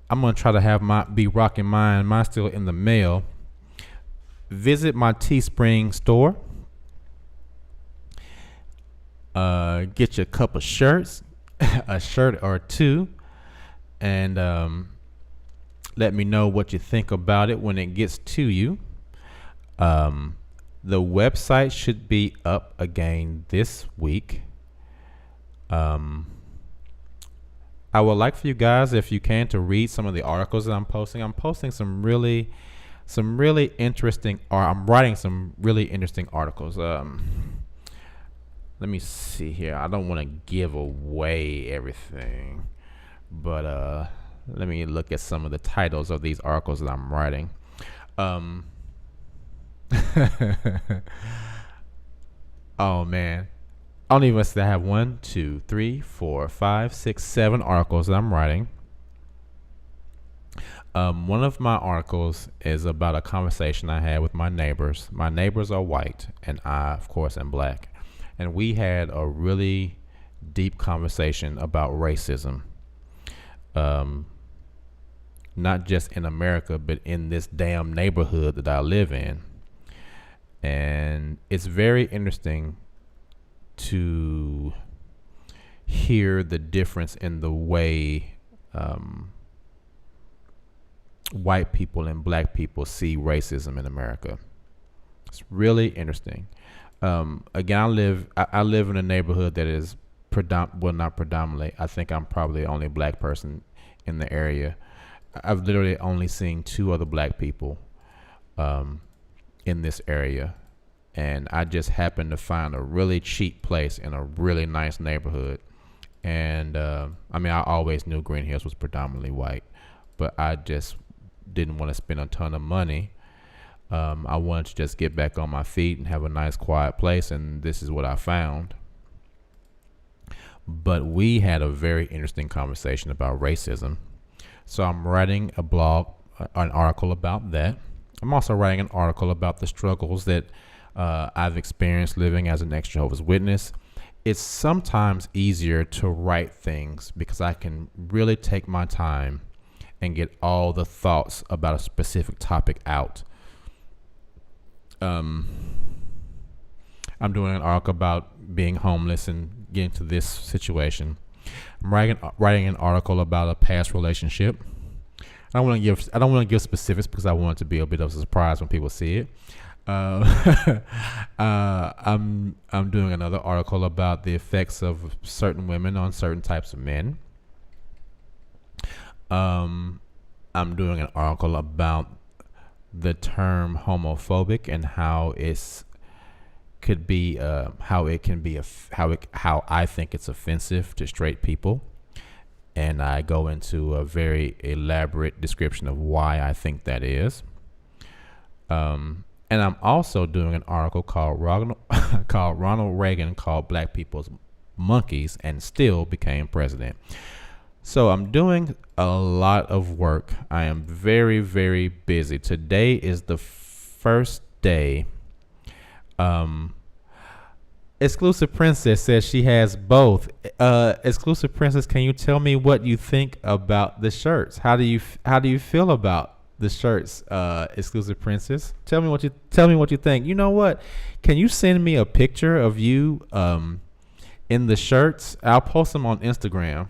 I'm gonna try to be rocking mine. Mine's still in the mail. Visit my Teespring store. Get you a couple shirts, a shirt or two, and let me know what you think about it when it gets to you. The website should be up again this week. Um, I would like for you guys, if you can, to read some of the articles that I'm posting. I'm posting some really interesting, or I'm writing some really interesting articles. Let me see here. I don't want to give away everything, but let me look at some of the titles of these articles that I'm writing. Um, oh man, I don't even say I have 1, 2, 3, 4, 5, 6, 7 articles that I'm writing. One of my articles is about a conversation I had with my neighbors. My neighbors are white, and I, of course, am black. And we had a really deep conversation about racism. Not just in America, but in this damn neighborhood that I live in. And it's very interesting to hear the difference in the way white people and black people see racism in America. It's really interesting. Again, I live in a neighborhood that is not predominantly. I think I'm probably the only black person in the area. I've literally only seen 2 other black people in this area, and I just happened to find a really cheap place in a really nice neighborhood. And I mean, I always knew Green Hills was predominantly white, but I just didn't want to spend a ton of money. I wanted to just get back on my feet and have a nice quiet place, and this is what I found. But we had a very interesting conversation about racism. So I'm writing an article about that. I'm also writing an article about the struggles that I've experienced living as an ex-Jehovah's Witness. It's sometimes easier to write things because I can really take my time and get all the thoughts about a specific topic out. I'm doing an article about being homeless and getting to this situation. I'm writing an article about a past relationship. I don't want to give specifics because I want it to be a bit of a surprise when people see it. I'm doing another article about the effects of certain women on certain types of men. I'm doing an article about the term homophobic and how how I think it's offensive to straight people, and I go into a very elaborate description of why I think that is. And I'm also doing an article called Ronald Reagan called Black People's Monkeys and Still Became President. So I'm doing a lot of work. I am very, very busy. Today is the first day. Exclusive Princess says she has both. Exclusive Princess, can you tell me what you think about the shirts? How do you feel about the shirts, Exclusive Princess? Tell me what you think. You know what? Can you send me a picture of you in the shirts? I'll post them on Instagram.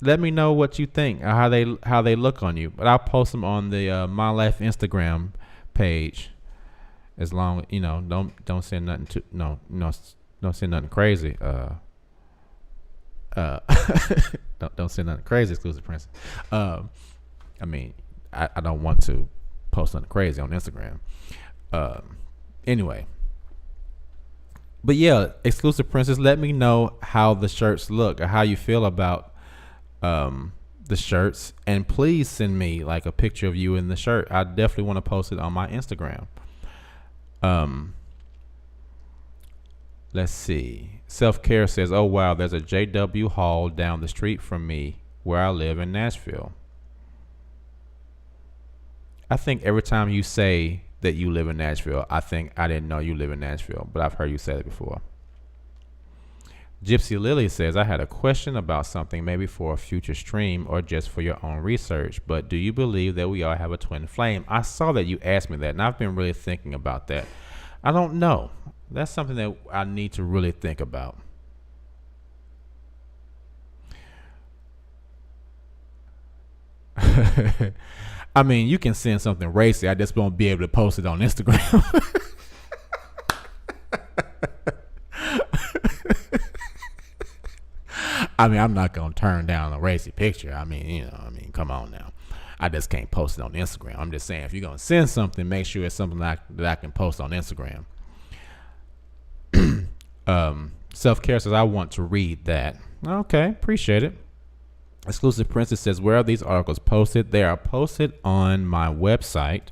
Let me know what you think, how they look on you. But I'll post them on the My Life Instagram page. As long don't send nothing don't send nothing crazy. Don't send nothing crazy, Exclusive Princess. I mean, I don't want to post nothing crazy on Instagram. Anyway. But yeah, Exclusive Princess, let me know how the shirts look or how you feel about the shirts, and please send me like a picture of you in the shirt. I definitely want to post it on my Instagram. Let's see. Self-Care says, oh wow, there's a JW Hall down the street from me where I live in Nashville. I think every time you say that you live in Nashville, I think I didn't know you live in Nashville, but I've heard you say it before. Gypsy Lily says, I had a question about something, maybe for a future stream or just for your own research, but do you believe that we all have a twin flame? I saw that you asked me that, and I've been really thinking about that. I don't know. That's something that I need to really think about. I mean, you can send something racy. I just won't be able to post it on Instagram. I mean, I'm not gonna turn down a racy picture. I mean, come on now. I just can't post it on Instagram. I'm just saying, if you're gonna send something, make sure it's something that I can post on Instagram. Self-care says, I want to read that. Okay, appreciate it. Exclusive Princess says, where are these articles posted? They are posted on my website,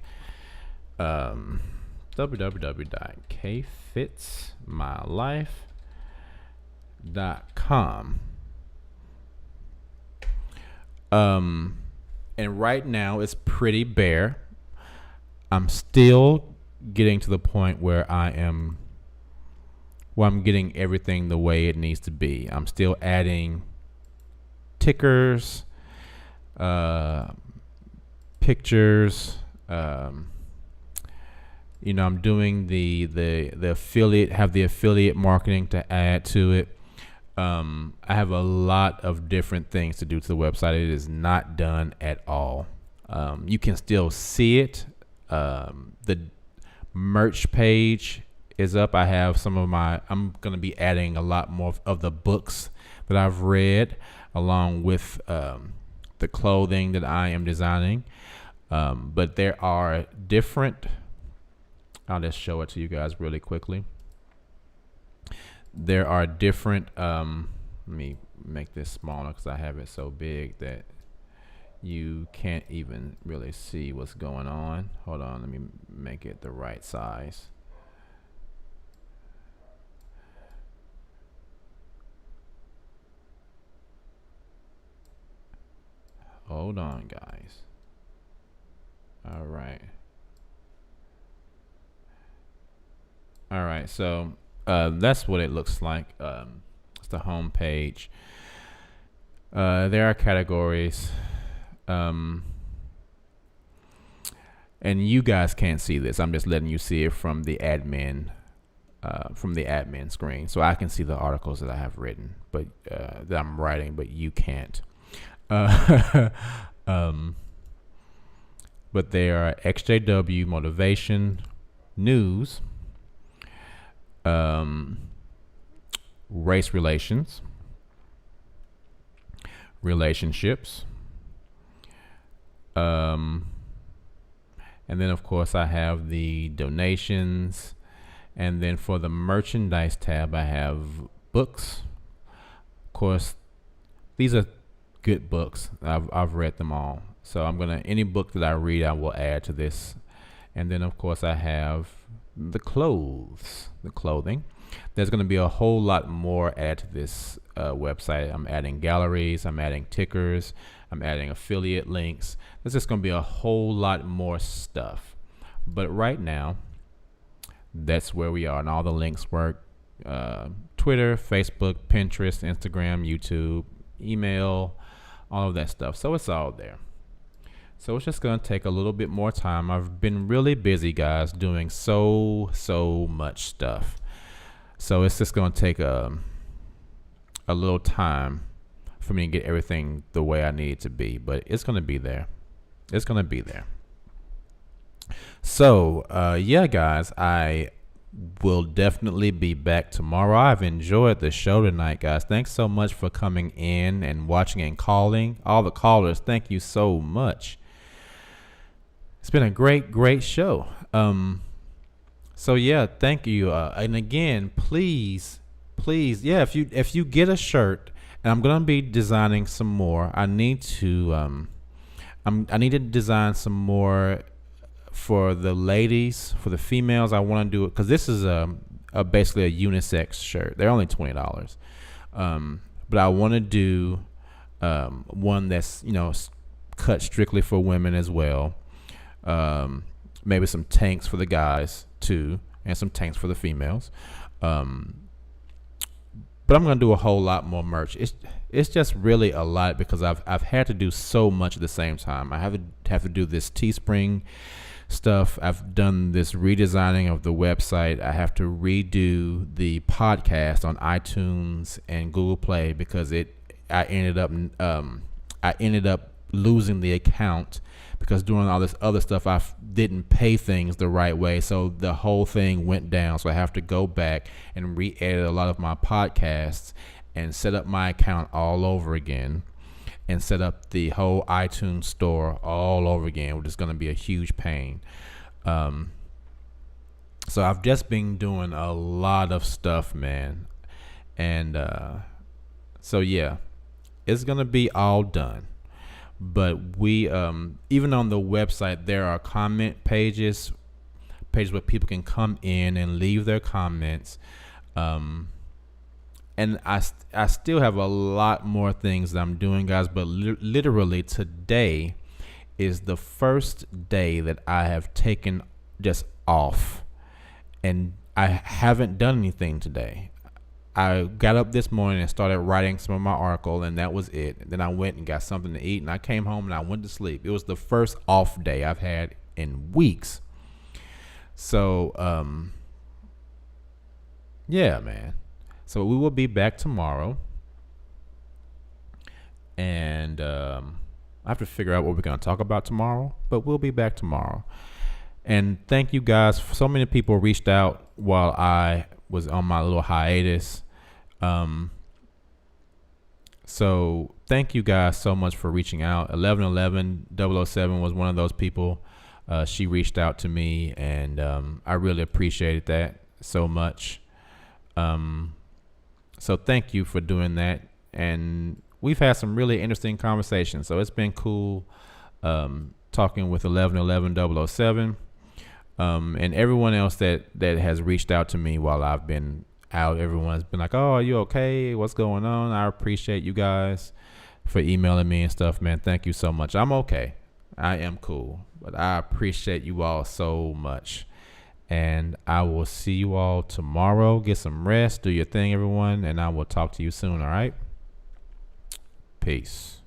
www.kfitsmylife.com. And right now it's pretty bare. I'm still getting to the point where I'm getting everything the way it needs to be. I'm still adding tickers, pictures. I'm doing the affiliate, have the affiliate marketing to add to it. I have a lot of different things to do to the website. It is not done at all. You can still see it. The merch page is up. I have I'm going to be adding a lot more of the books that I've read, along with the clothing that I am designing. But there are different, I'll just show it to you guys really quickly. There are different, let me make this smaller because I have it so big that you can't even really see what's going on. Hold on, let me make it the right size. Hold on, guys. All right. So that's what it looks like. It's the home page. There are categories. And you guys can't see this. I'm just letting you see it from the admin screen, so I can see the articles that I have written, but that I'm writing, but you can't. But they are XJW, motivation, news, race relations, relationships, and then of course I have the donations, and then for the merchandise tab I have books. Of course, these are good books. I've read them all. So any book that I read, I will add to this. And then of course I have the clothing. There's going to be a whole lot more add to this website. I'm adding galleries, I'm adding tickers, I'm adding affiliate links. There's just going to be a whole lot more stuff. But right now, that's where we are, and all the links work. Twitter, Facebook, Pinterest, Instagram, YouTube, email, all of that stuff. So it's all there. So it's just going to take a little bit more time. I've been really busy, guys, doing so much stuff. So it's just going to take a little time for me to get everything the way I need it to be. But it's going to be there. It's going to be there. So, yeah, guys, I will definitely be back tomorrow. I've enjoyed the show tonight, guys. Thanks so much for coming in and watching and calling. All the callers, thank you so much. It's been a great show. So yeah, thank you. And again, please, yeah, if you get a shirt, and I'm gonna be designing some more. I need to I need to design some more for the ladies, for the females. I want to do it because this is basically a unisex shirt. They're only $20. But I want to do one that's cut strictly for women as well. Maybe some tanks for the guys too, and some tanks for the females. But I'm gonna do a whole lot more merch. It's just really a lot because I've had to do so much at the same time. I have to do this Teespring stuff. I've done this redesigning of the website. I have to redo the podcast on iTunes and Google Play because I ended up losing the account because doing all this other stuff, I didn't pay things the right way. So the whole thing went down. So I have to go back and re-edit a lot of my podcasts and set up my account all over again and set up the whole iTunes store all over again, which is going to be a huge pain. So I've just been doing a lot of stuff, man. And so yeah, it's going to be all done. But we, even on the website, there are comment pages where people can come in and leave their comments. And I still have a lot more things that I'm doing, guys. But literally today is the first day that I have taken just off. And I haven't done anything today. I got up this morning and started writing some of my article, and that was it. Then I went and got something to eat, and I came home and I went to sleep. It was the first off day I've had in weeks. So, yeah, man. So we will be back tomorrow. And I have to figure out what we're going to talk about tomorrow, but we'll be back tomorrow. And thank you guys. So many people reached out while I was on my little hiatus. So thank you guys so much for reaching out. 1111-007 was one of those people. She reached out to me, and I really appreciated that so much. So thank you for doing that. And we've had some really interesting conversations. So it's been cool talking with 1111-007. And everyone else that has reached out to me while I've been out. Everyone has been like, oh, are you okay? What's going on? I appreciate you guys for emailing me and stuff, man. Thank you so much. I'm okay. I am cool. But I appreciate you all so much. And I will see you all tomorrow. Get some rest. Do your thing, everyone. And I will talk to you soon, all right? Peace.